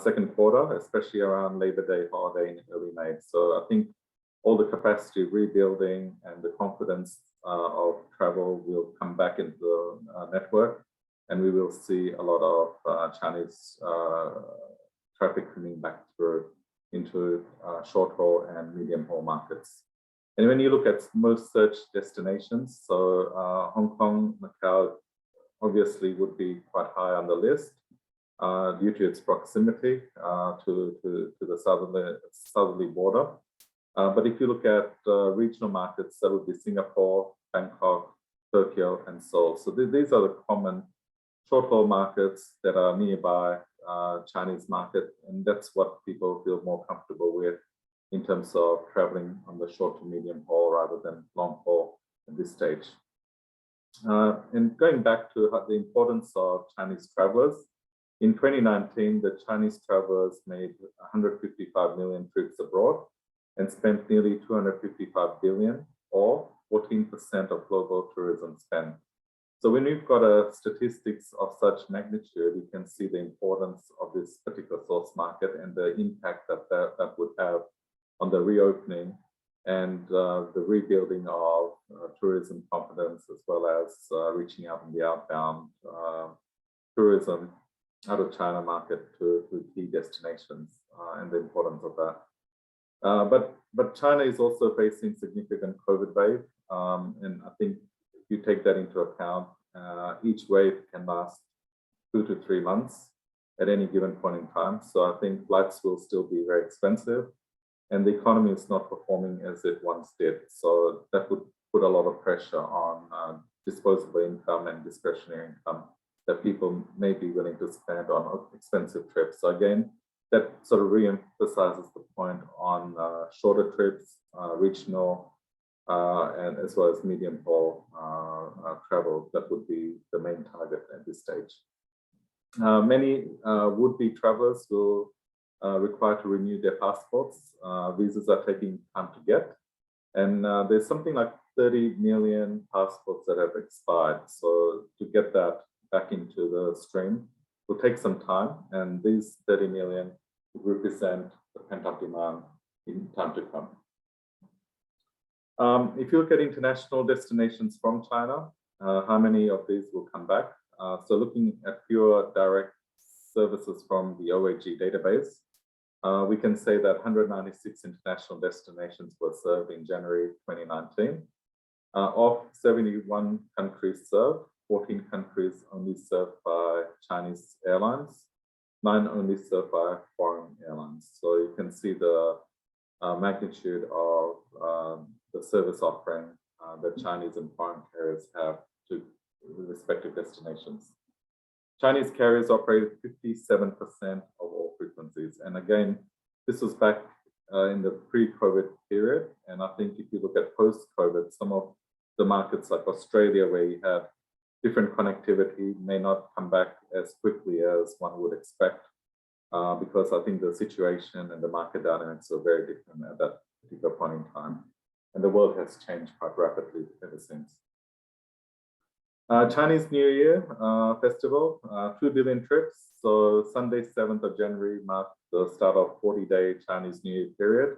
second quarter, especially around Labor Day holiday in early May. So I think all the capacity rebuilding and the confidence of travel will come back into the network, and we will see a lot of Chinese traffic coming back through into short haul and medium haul markets. And when you look at most search destinations, so Hong Kong, Macau obviously would be quite high on the list due to its proximity to the southerly border. But if you look at regional markets, that would be Singapore, Bangkok, Tokyo, and Seoul. So these are the common short-haul markets that are nearby Chinese market, and that's what people feel more comfortable with in terms of traveling on the short to medium haul rather than long haul at this stage. And going back to the importance of Chinese travelers, in 2019, the Chinese travelers made 155 million trips abroad and spent nearly 255 billion, or 14% of global tourism spend. So when we've got a statistics of such magnitude, you can see the importance of this particular source market and the impact that would have on the reopening and the rebuilding of tourism confidence, as well as reaching out in the outbound tourism out of China market to key destinations and the importance of that. But China is also facing significant COVID wave, and I think if you take that into account, each wave can last 2 to 3 months at any given point in time. So I think flights will still be very expensive, and the economy is not performing as it once did. So that would put a lot of pressure on disposable income and discretionary income that people may be willing to spend on expensive trips. So again, that sort of re-emphasizes the point on shorter trips, regional, and as well as medium haul travel. That would be the main target at this stage. Many would-be travelers will require to renew their passports. Visas are taking time to get, and there's something like 30 million passports that have expired. So to get that back into the stream will take some time, and these 30 million represent the pent-up demand in time to come. If you look at international destinations from China, how many of these will come back? So looking at pure direct services from the OAG database, we can say that 196 international destinations were served in January 2019. Of 71 countries served, 14 countries only served by Chinese airlines, 9 only served by foreign airlines. So you can see the magnitude of the service offering that Chinese and foreign carriers have to respective destinations. Chinese carriers operated 57% of all frequencies. And again, this was back in the pre-COVID period. And I think if you look at post-COVID, some of the markets like Australia, where you had different connectivity, may not come back as quickly as one would expect, because I think the situation and the market dynamics are very different at that particular point in time. And the world has changed quite rapidly ever since. Chinese New Year festival, 2 billion trips. So Sunday, 7th of January marked the start of 40-day Chinese New Year period.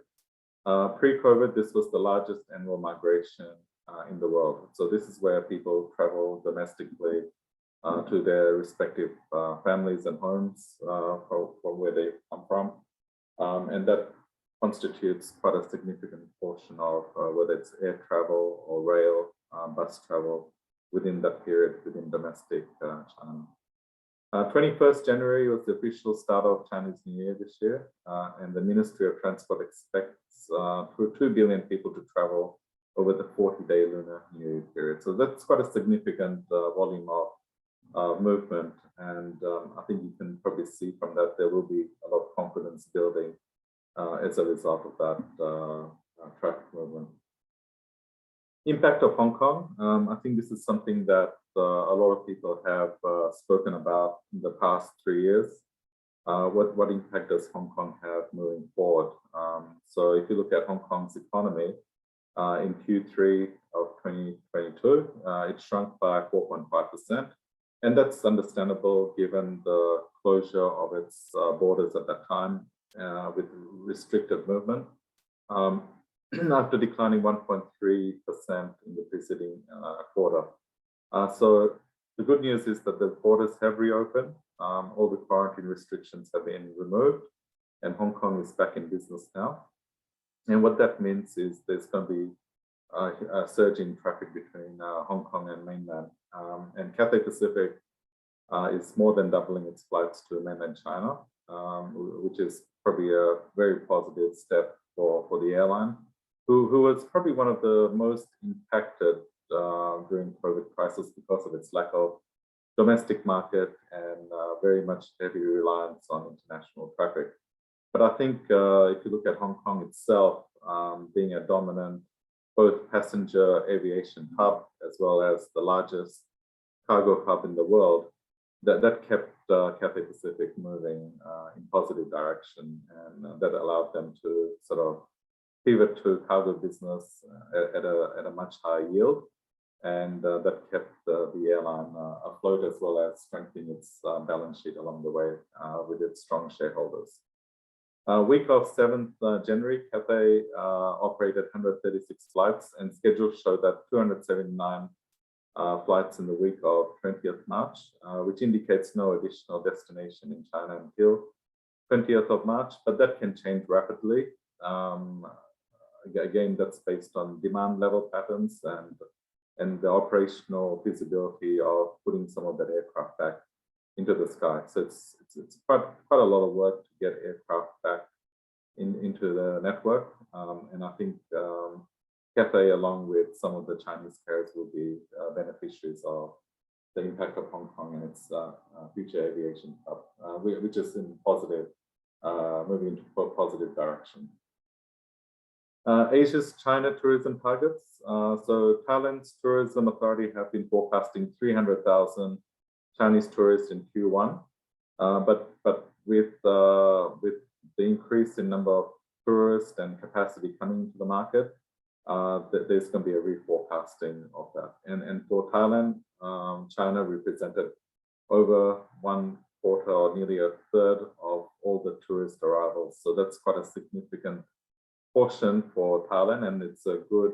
Pre-COVID, this was the largest annual migration in the world. So this is where people travel domestically to their respective families and homes from where they come from. And that constitutes quite a significant portion of whether it's air travel or rail, bus travel within that period, within domestic China. 21st January was the official start of Chinese New Year this year, and the Ministry of Transport expects 2 billion people to travel over the 40-day Lunar New Year period. So that's quite a significant volume of movement, and I think you can probably see from that there will be a lot of confidence building as a result of that traffic movement. Impact of Hong Kong. I think this is something that a lot of people have spoken about in the past 3 years. What impact does Hong Kong have moving forward? So if you look at Hong Kong's economy, in Q3 of 2022, it shrunk by 4.5%. And that's understandable given the closure of its borders at that time with restricted movement, after declining 1.3% in the preceding quarter. So the good news is that the borders have reopened, all the quarantine restrictions have been removed, and Hong Kong is back in business now. And what that means is there's going to be a surge in traffic between Hong Kong and mainland. And Cathay Pacific is more than doubling its flights to mainland China, which is probably a very positive step for the airline, who was probably one of the most impacted during COVID crisis because of its lack of domestic market and very much heavy reliance on international traffic. But I think if you look at Hong Kong itself, being a dominant both passenger aviation hub as well as the largest cargo hub in the world, that kept Cathay Pacific moving in positive direction, and that allowed them to sort of pivot to cargo business at a much higher yield, and that kept the airline afloat as well as strengthening its balance sheet along the way with its strong shareholders. Week of 7th January, Cathay operated 136 flights, and schedules show that 279 flights in the week of 20th March, which indicates no additional destination in China until 20th of March, but that can change rapidly. Again, that's based on demand level patterns and the operational feasibility of putting some of that aircraft back into the sky. So it's quite a lot of work to get aircraft back into the network, and I think Cathay, along with some of the Chinese carriers, will be beneficiaries of the impact of Hong Kong and its future aviation hub, which is in positive, moving into a positive direction. Asia's China tourism targets. So Thailand's tourism authority have been forecasting 300,000 Chinese tourists in Q1, but with the increase in number of tourists and capacity coming into the market, there's going to be a reforecasting of that. And for Thailand, China represented over 1/4 or nearly a third of all the tourist arrivals. So that's quite a significant portion for Thailand, and it's a good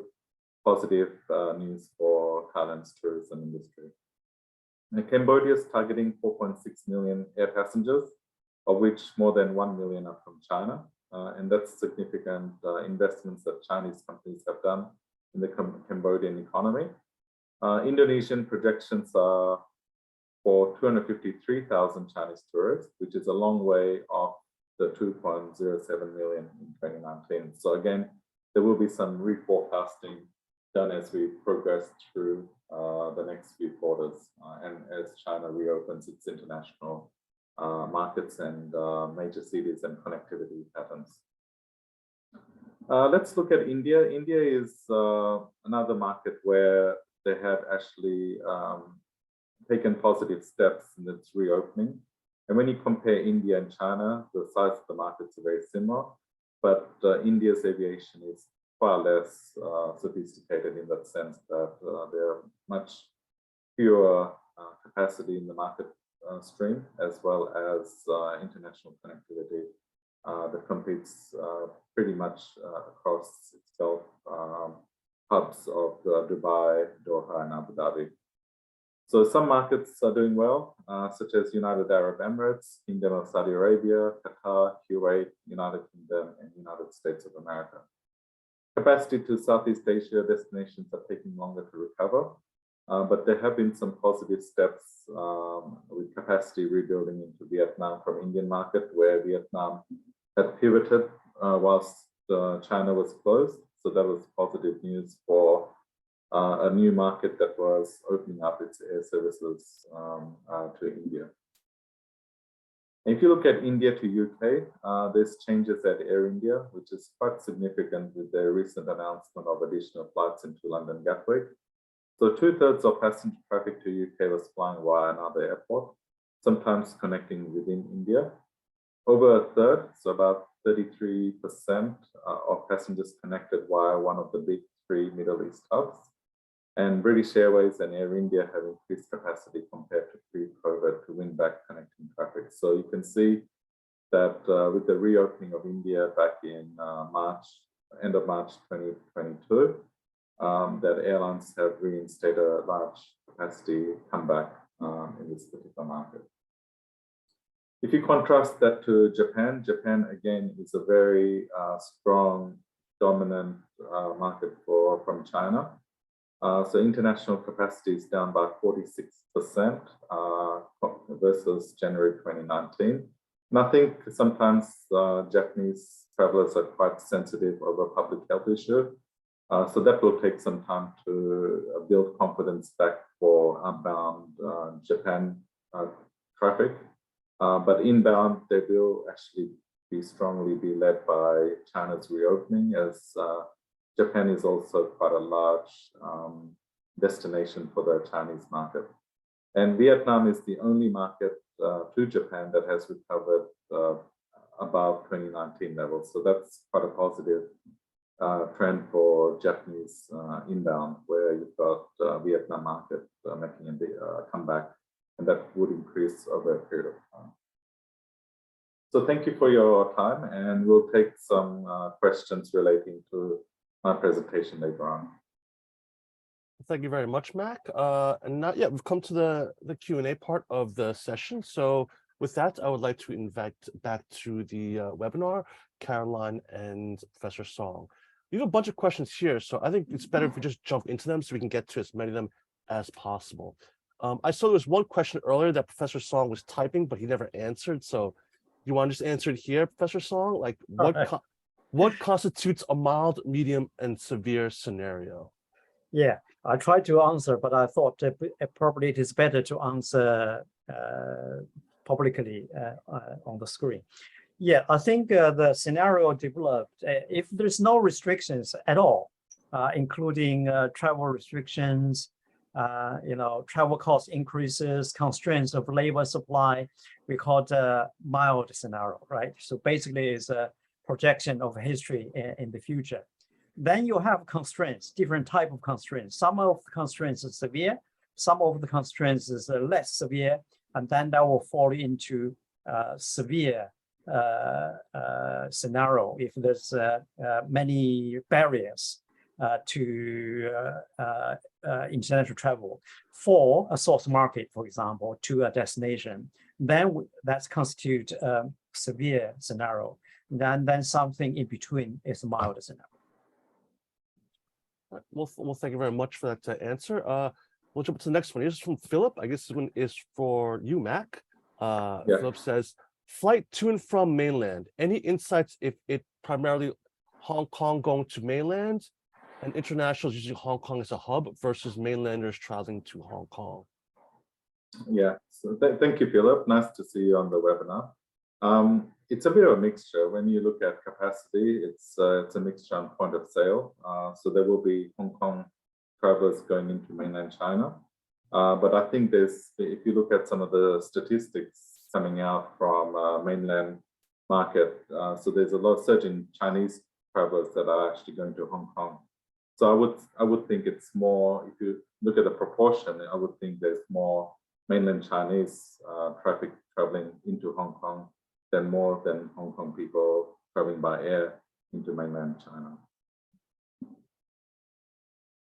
positive news for Thailand's tourism industry. And Cambodia is targeting 4.6 million air passengers, of which more than 1 million are from China. And that's significant investments that Chinese companies have done in the Cambodian economy. Indonesian projections are for 253,000 Chinese tourists, which is a long way off the 2.07 million in 2019. So again, there will be some reforecasting done as we progress through the next few quarters and as China reopens its international markets and major cities and connectivity patterns. Let's look at India. India is another market where they have actually taken positive steps in its reopening. And when you compare India and China, the size of the markets are very similar, but India's aviation is far less sophisticated in that sense that there are much fewer capacity in the market stream, as well as international connectivity that competes pretty much across itself, hubs of Dubai, Doha, and Abu Dhabi. So some markets are doing well, such as United Arab Emirates, Kingdom of Saudi Arabia, Qatar, Kuwait, United Kingdom, and United States of America. Capacity to Southeast Asia destinations are taking longer to recover, but there have been some positive steps with capacity rebuilding into Vietnam from Indian market, where Vietnam had pivoted whilst China was closed. So that was positive news for a new market that was opening up its air services to India. If you look at India to UK, there's changes at Air India, which is quite significant with their recent announcement of additional flights into London Gatwick. So 2/3 of passenger traffic to UK was flying via another airport, sometimes connecting within India. Over a third, so about 33% of passengers connected via one of the big 3 Middle East hubs. And British Airways and Air India have increased capacity compared to pre-COVID to win back connecting traffic. So you can see that with the reopening of India back in end of March 2022, that airlines have reinstated a large capacity comeback in this particular market. If you contrast that to Japan, Japan again is a very strong, dominant market from China. So international capacity is down by 46% versus January 2019. And I think sometimes Japanese travelers are quite sensitive over public health issue. So that will take some time to build confidence back for outbound Japan traffic. But inbound, they will actually strongly be led by China's reopening, as Japan is also quite a large destination for the Chinese market. And Vietnam is the only market to Japan that has recovered above 2019 levels. So that's quite a positive trend for Japanese inbound, where you've got Vietnam market making a comeback, and that would increase over a period of time. So thank you for your time, and we'll take some questions relating to my presentation later on. Thank you very much, Mac. And now, yeah, we've come to the Q&A part of the session. So with that, I would like to invite back to the webinar, Caroline and Professor Song. We have a bunch of questions here, so I think it's better if we just jump into them so we can get to as many of them as possible. I saw there was one question earlier that Professor Song was typing, but he never answered. So you want to just answer it here, Professor Song? Like, what constitutes a mild, medium, and severe scenario? Yeah, I tried to answer, but I thought probably it is better to answer publicly on the screen. Yeah, I think the scenario developed, if there's no restrictions at all, including travel restrictions, travel cost increases, constraints of labor supply, we call it a mild scenario, right? So basically it's a projection of history in the future. Then you have constraints, different type of constraints. Some of the constraints are severe, some of the constraints is less severe, and then that will fall into severe scenario if there's many barriers to international travel for a source market, for example, to a destination. Then that's constitute a severe scenario. Then something in between is a mild scenario. Well, thank you very much for that answer. We'll jump to the next one. This is from Philip. I guess this one is for you, Mac. Yeah. Philip says, flight to and from mainland. Any insights if it primarily Hong Kong going to mainland and internationals using Hong Kong as a hub versus mainlanders traveling to Hong Kong? Yeah, so thank you, Philip. Nice to see you on the webinar. It's a bit of a mixture. When you look at capacity, it's a mixture on point of sale. So there will be Hong Kong travelers going into mainland China. But I think if you look at some of the statistics coming out from mainland market, so there's a lot of surge in Chinese travelers that are actually going to Hong Kong. So I would think it's more, if you look at the proportion, I would think there's more mainland Chinese traffic traveling into Hong Kong than Hong Kong people traveling by air into mainland China.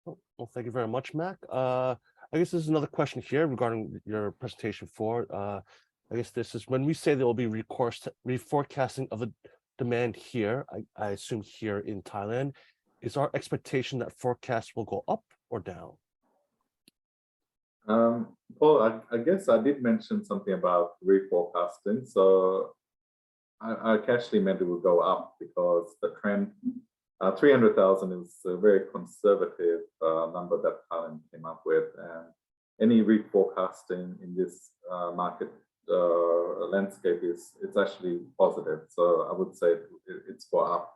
Well, thank you very much, Mac. I guess this is another question here regarding your presentation for. I guess this is when we say there will be reforecasting of the demand here, I assume here in Thailand, is our expectation that forecast will go up or down? Paul, I guess I did mention something about reforecasting. So I actually meant it will go up because the trend, 300,000 is a very conservative number that Thailand came up with. And any reforecasting in this market landscape it's actually positive. So I would say it's go up.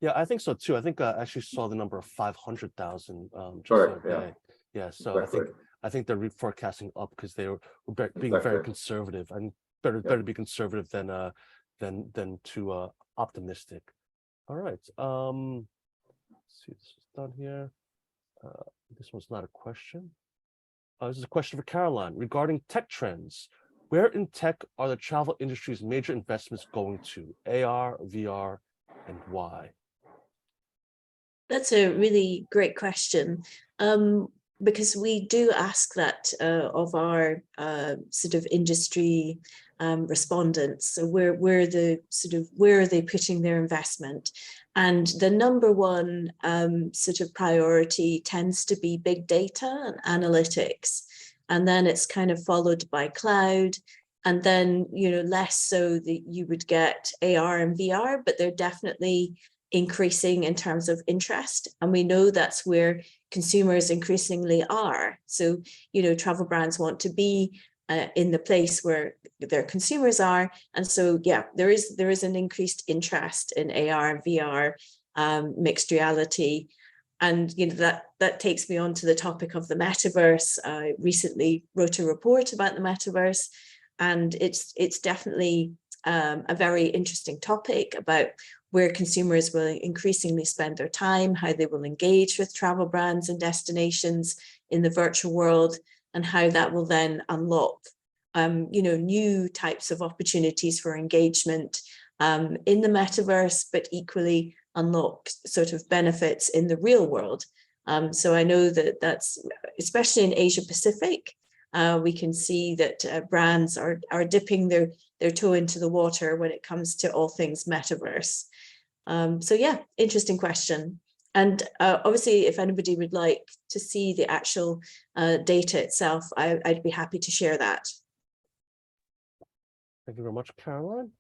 Yeah, I think so too. I think I actually saw the number of 500,000. Correct. Yeah. Yeah. So exactly. I think they're reforecasting up because they were being very conservative, and better to be conservative than too optimistic. All right. Let's see, this is done here. This one's not a question. This is a question for Caroline regarding tech trends. Where in tech are the travel industry's major investments going to? AR, VR, and why? That's a really great question, because we do ask that of our sort of industry respondents. So where are they putting their investment? And the number one sort of priority tends to be big data and analytics. And then it's kind of followed by cloud. And then, less so that you would get AR and VR, but they're definitely increasing in terms of interest. And we know that's where consumers increasingly are. So, travel brands want to be in the place where their consumers are. And so, yeah, there is an increased interest in AR, VR, mixed reality. And that takes me on to the topic of the metaverse. I recently wrote a report about the metaverse, and it's definitely a very interesting topic about where consumers will increasingly spend their time, how they will engage with travel brands and destinations in the virtual world, and how that will then unlock new types of opportunities for engagement in the metaverse, but equally unlock sort of benefits in the real world. So I know that's, especially in Asia Pacific, we can see that brands are dipping their toe into the water when it comes to all things metaverse. So yeah, interesting question. And obviously, if anybody would like to see the actual data itself, I'd be happy to share that. Thank you very much, Caroline.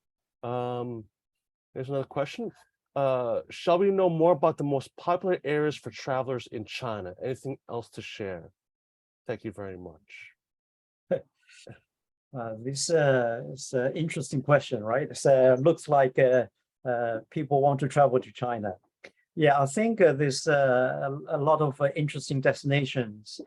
Here's another question. Shall we know more about the most popular areas for travelers in China? Anything else to share? Thank you very much. This is an interesting question, right? So looks like people want to travel to China. Yeah, I think there's a lot of interesting destinations.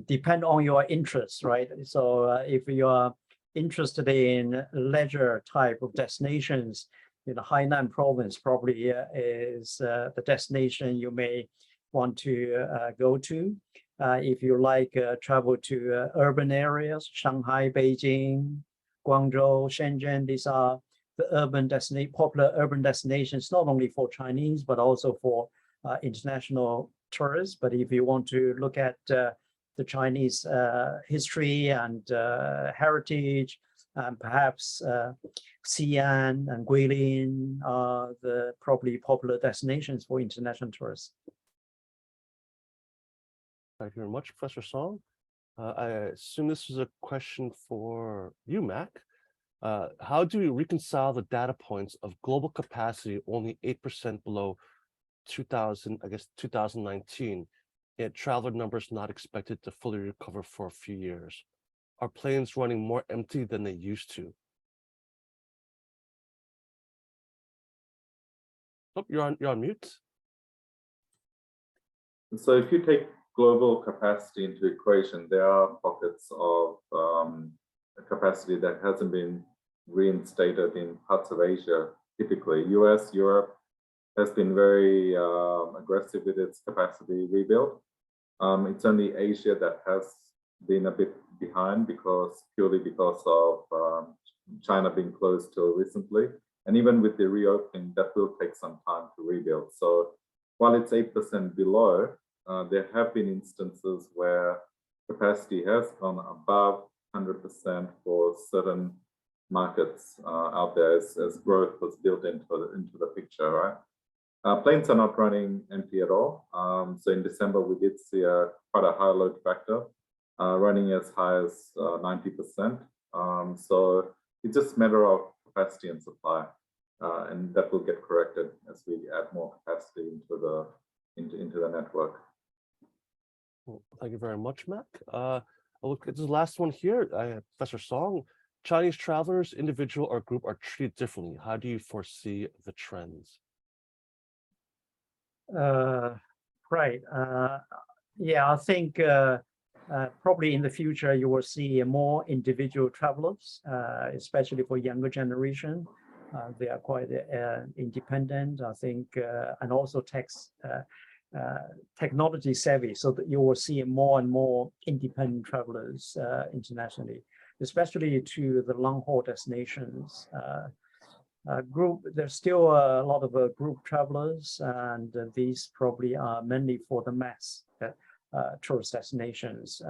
Depend on your interests, right? So if you are interested in leisure type of destinations, Hainan province probably is the destination you may want to go to. If you like travel to urban areas, Shanghai, Beijing, Guangzhou, Shenzhen, these are the popular urban destinations, not only for Chinese, but also for international tourists. But if you want to look at the Chinese history and heritage, and perhaps Xi'an and Guilin are the probably popular destinations for international tourists. Thank you very much, Professor Song. I assume this is a question for you, Mac. How do we reconcile the data points of global capacity only 8% below 2019, yet traveler numbers not expected to fully recover for a few years? Are planes running more empty than they used to? Oh, you're on mute. So if you take global capacity into equation, there are pockets of capacity that hasn't been reinstated in parts of Asia. Typically, US, Europe has been very aggressive with its capacity rebuild. It's only Asia that has been a bit behind purely because of China being closed till recently. And even with the reopening, that will take some time to rebuild. So while it's 8% below, there have been instances where capacity has gone above 100% for certain markets out there as growth was built into the picture, right? Planes are not running empty at all. So in December, we did see quite a high load factor, running as high as 90%. So it's just a matter of capacity and supply, and that will get corrected as we add more capacity into the network. Well, thank you very much, Mac. I'll look at the last one here. Professor Song, Chinese travelers, individual or group, are treated differently. How do you foresee the trends? Right. Yeah, I think probably in the future you will see more individual travelers, especially for younger generation. They are quite independent, I think, and also technology savvy, so that you will see more and more independent travelers internationally, especially to the long haul destinations. There's still a lot of group travelers, and these probably are mainly for the mass tourist destinations.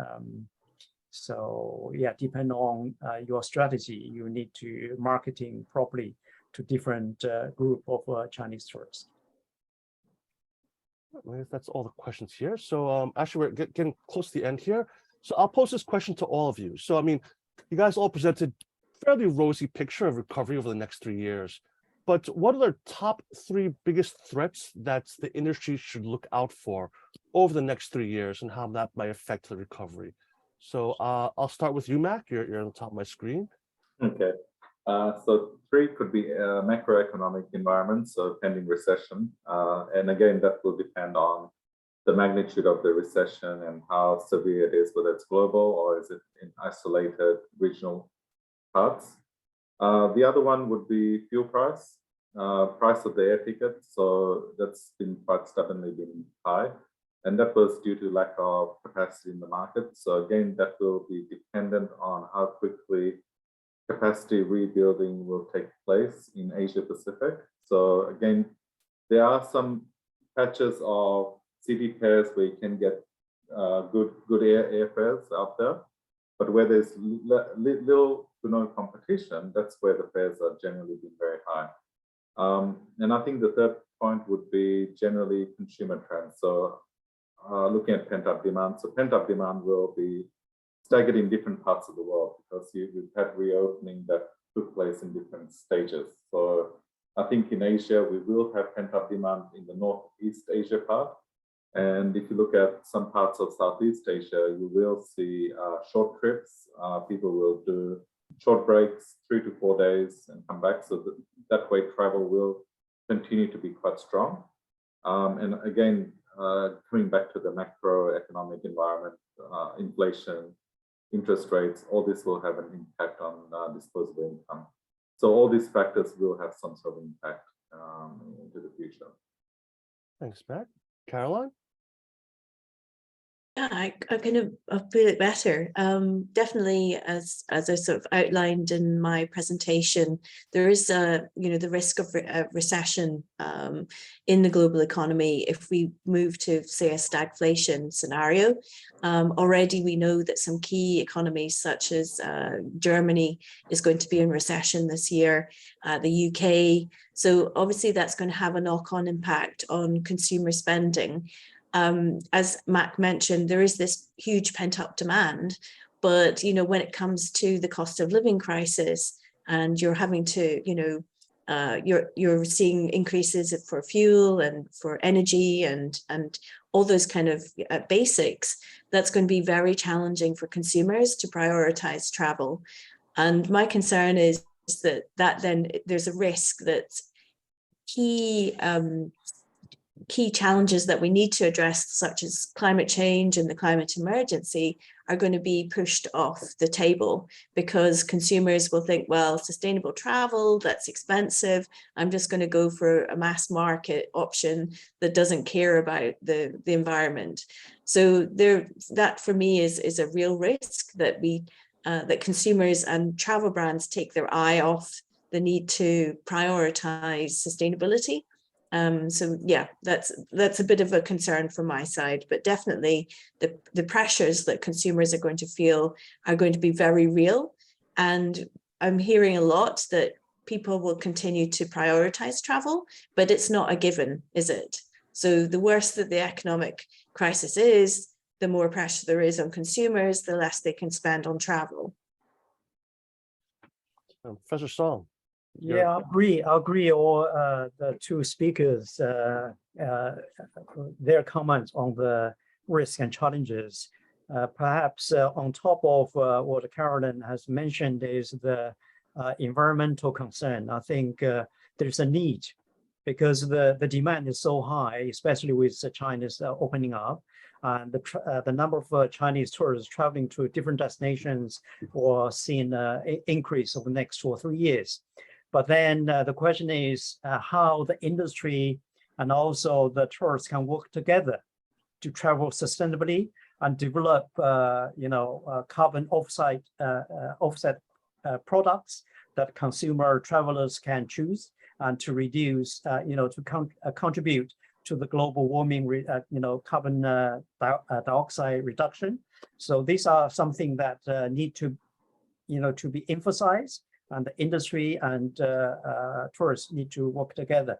So yeah, depending on your strategy, you need to marketing properly to different group of Chinese tourists. I guess that's all the questions here. So actually, we're getting close to the end here. So I'll pose this question to all of you. So I mean, you guys all presented fairly rosy picture of recovery over the next 3 years. But what are the top 3 biggest threats that the industry should look out for over the next 3 years, and how that might affect the recovery? So I'll start with you, Mac. You're on the top of my screen. Okay. So 3 could be a macroeconomic environment, so pending recession. And again, that will depend on the magnitude of the recession and how severe it is, whether it's global or is it in isolated regional parts. The other one would be fuel price, price of the air ticket. So that's been quite stubbornly been high. And that was due to lack of capacity in the market. So again, that will be dependent on how quickly capacity rebuilding will take place in Asia Pacific. So again, there are some patches of city pairs where you can get good airfares out there, but where there's little to no competition, that's where the fares are generally been very high. And I think the third point would be generally consumer trends. So looking at pent-up demand. So pent-up demand will be staggered in different parts of the world because we've had reopening that took place in different stages. So I think in Asia, we will have pent-up demand in the Northeast Asia part. And if you look at some parts of Southeast Asia, you will see short trips. People will do short breaks, 3 to 4 days and come back. So that way travel will continue to be quite strong. And again, coming back to the macroeconomic environment, inflation, interest rates, all this will have an impact on disposable income. So all these factors will have some sort of impact into the future. Thanks, Matt. Caroline? Yeah, I kind of feel it better. Definitely, as I sort of outlined in my presentation, there is the risk of recession in the global economy if we move to, say, a stagflation scenario. Already we know that some key economies such as Germany is going to be in recession this year, the UK. So obviously that's going to have a knock-on impact on consumer spending. As Mac mentioned, there is this huge pent-up demand, but when it comes to the cost of living crisis, and you're having to, you're seeing increases for fuel and for energy and all those kind of basics, that's going to be very challenging for consumers to prioritize travel. And my concern is that then there's a risk that key challenges that we need to address, such as climate change and the climate emergency, are going to be pushed off the table because consumers will think, well, sustainable travel, that's expensive. I'm just going to go for a mass market option that doesn't care about the environment. So that for me is a real risk that that consumers and travel brands take their eye off the need to prioritize sustainability. So yeah, that's a bit of a concern from my side, but definitely the pressures that consumers are going to feel are going to be very real. And I'm hearing a lot that people will continue to prioritize travel, but it's not a given, is it? So the worse that the economic crisis is, the more pressure there is on consumers, the less they can spend on travel. Professor Song. Yeah, I agree. All the two speakers, their comments on the risks and challenges. Perhaps on top of what Carolyn has mentioned is the environmental concern. I think there's a need because the demand is so high, especially with China's opening up. And the number of Chinese tourists traveling to different destinations or seeing an increase over the next 2 or 3 years. But then the question is how the industry and also the tourists can work together to travel sustainably and develop, carbon offset products that consumer travelers can choose and to reduce, to contribute to the global warming, carbon dioxide reduction. So these are something that need to, to be emphasized. And the industry and tourists need to work together.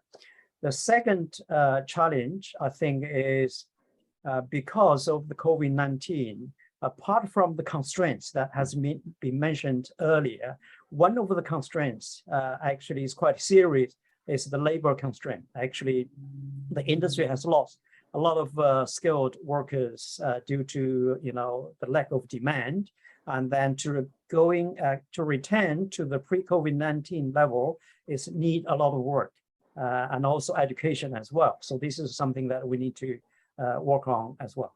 The second challenge, I think, is because of the COVID-19, apart from the constraints that has been mentioned earlier, one of the constraints actually is quite serious, is the labor constraint. Actually, the industry has lost a lot of skilled workers due to the lack of demand, and then to return to the pre-COVID-19 level is need a lot of work and also education as well. So this is something that we need to work on as well.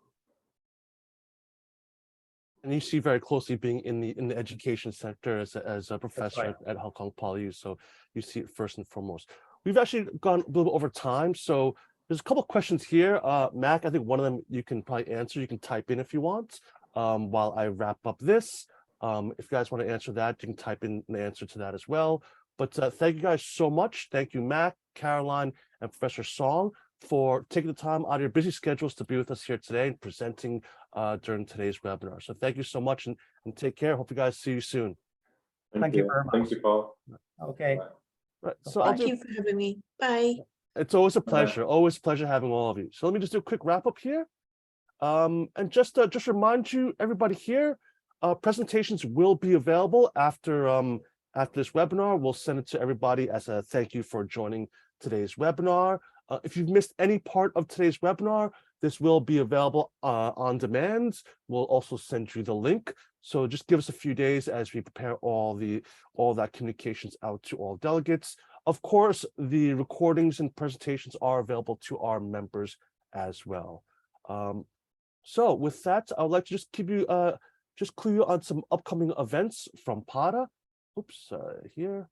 And you see very closely being in the education sector as a professor right. at Hong Kong Poly, so you see it first and foremost. We've actually gone a little bit over time, so there's a couple of questions here. Mac, I think one of them you can probably answer. You can type in if you want while I wrap up this. If you guys want to answer that, you can type in the answer to that as well. But thank you guys so much. Thank you, Mac, Caroline, and Professor Song for taking the time out of your busy schedules to be with us here today and presenting during today's webinar. So thank you so much and take care. Hope you guys see you soon. Thank you very much. Thank you, Paul. Okay. Bye. Right. So Thank you for having me. Bye. It's always a pleasure. Always a pleasure having all of you. So let me just do a quick wrap up here. And just remind you, everybody here, presentations will be available after this webinar. We'll send it to everybody as a thank you for joining today's webinar. If you've missed any part of today's webinar, this will be available on demand. We'll also send you the link. So just give us a few days as we prepare all that communications out to all delegates. Of course, the recordings and presentations are available to our members as well. So with that, I would like to just keep you clue you on some upcoming events from PATA. Oops, here.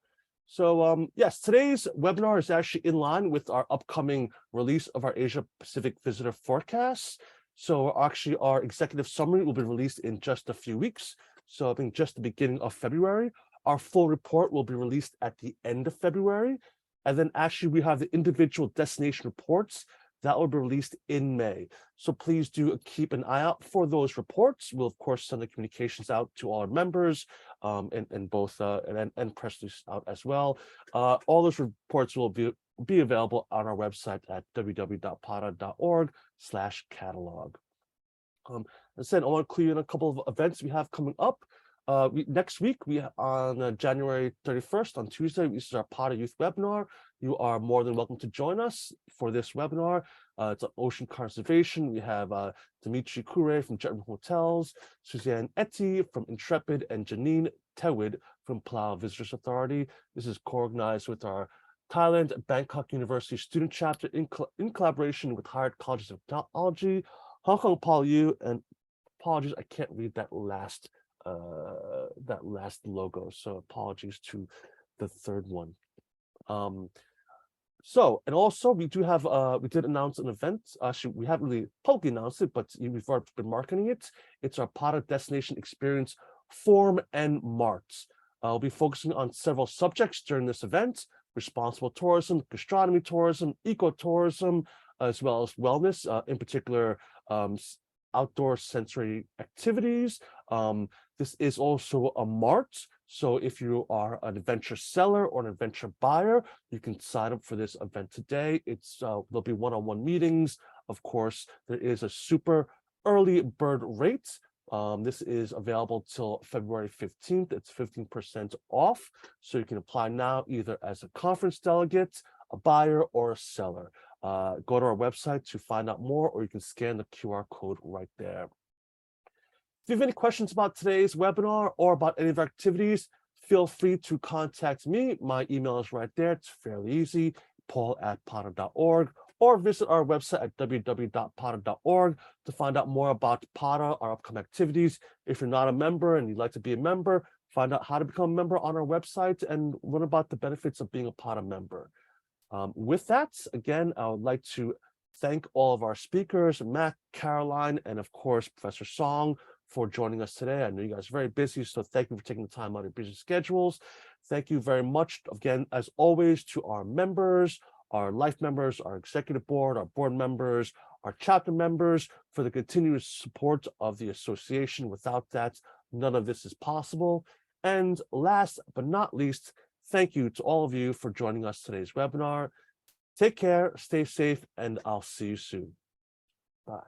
So yes, today's webinar is actually in line with our upcoming release of our Asia Pacific Visitor Forecast. So actually our executive summary will be released in just a few weeks. So I think just the beginning of February. Our full report will be released at the end of February. And then actually we have the individual destination reports that will be released in May. So please do keep an eye out for those reports. We'll of course send the communications out to all our members and both and press this out as well. All those reports will be available on our website at www.pada.org/catalog. As I said, I want to clue in a couple of events we have coming up. Next week, on January 31st, on Tuesday, this is our PATA Youth webinar. You are more than welcome to join us for this webinar. It's on ocean conservation. We have Dimitri Kure from Jet Hotels, Suzanne Etty from Intrepid, and Janine Tewid from Palau Visitors Authority. This is co-organized with our Thailand Bangkok University student chapter in collaboration with Higher Colleges of Technology, Hong Kong Poly, and apologies, I can't read that last logo, so apologies to the third one. So, and also we do have we did announce an event. Actually, we haven't really publicly announced it, but we've already been marketing it. It's our PATA Destination Experience Forum and Marts. We'll be focusing on several subjects during this event: responsible tourism, gastronomy tourism, ecotourism, as well as wellness, in particular outdoor sensory activities. This is also a mart. So if you are an adventure seller or an adventure buyer, you can sign up for this event today. There'll be one-on-one meetings. Of course, there is a super early bird rate. This is available till February 15th. It's 15% off. So you can apply now either as a conference delegate, a buyer, or a seller. Go to our website to find out more, or you can scan the QR code right there. If you have any questions about today's webinar or about any of our activities, feel free to contact me. My email is right there. It's fairly easy, paul@pada.org, or visit our website at www.pada.org to find out more about PATA, our upcoming activities. If you're not a member and you'd like to be a member, find out how to become a member on our website and learn about the benefits of being a PATA member. With that, again, I would like to thank all of our speakers, Matt, Caroline, and of course, Professor Song, for joining us today. I know you guys are very busy, so thank you for taking the time out of your busy schedules. Thank you very much, again, as always, to our members, our life members, our executive board, our board members, our chapter members, for the continuous support of the association. Without that, none of this is possible. And last but not least, thank you to all of you for joining us today's webinar. Take care, stay safe, and I'll see you soon. Bye.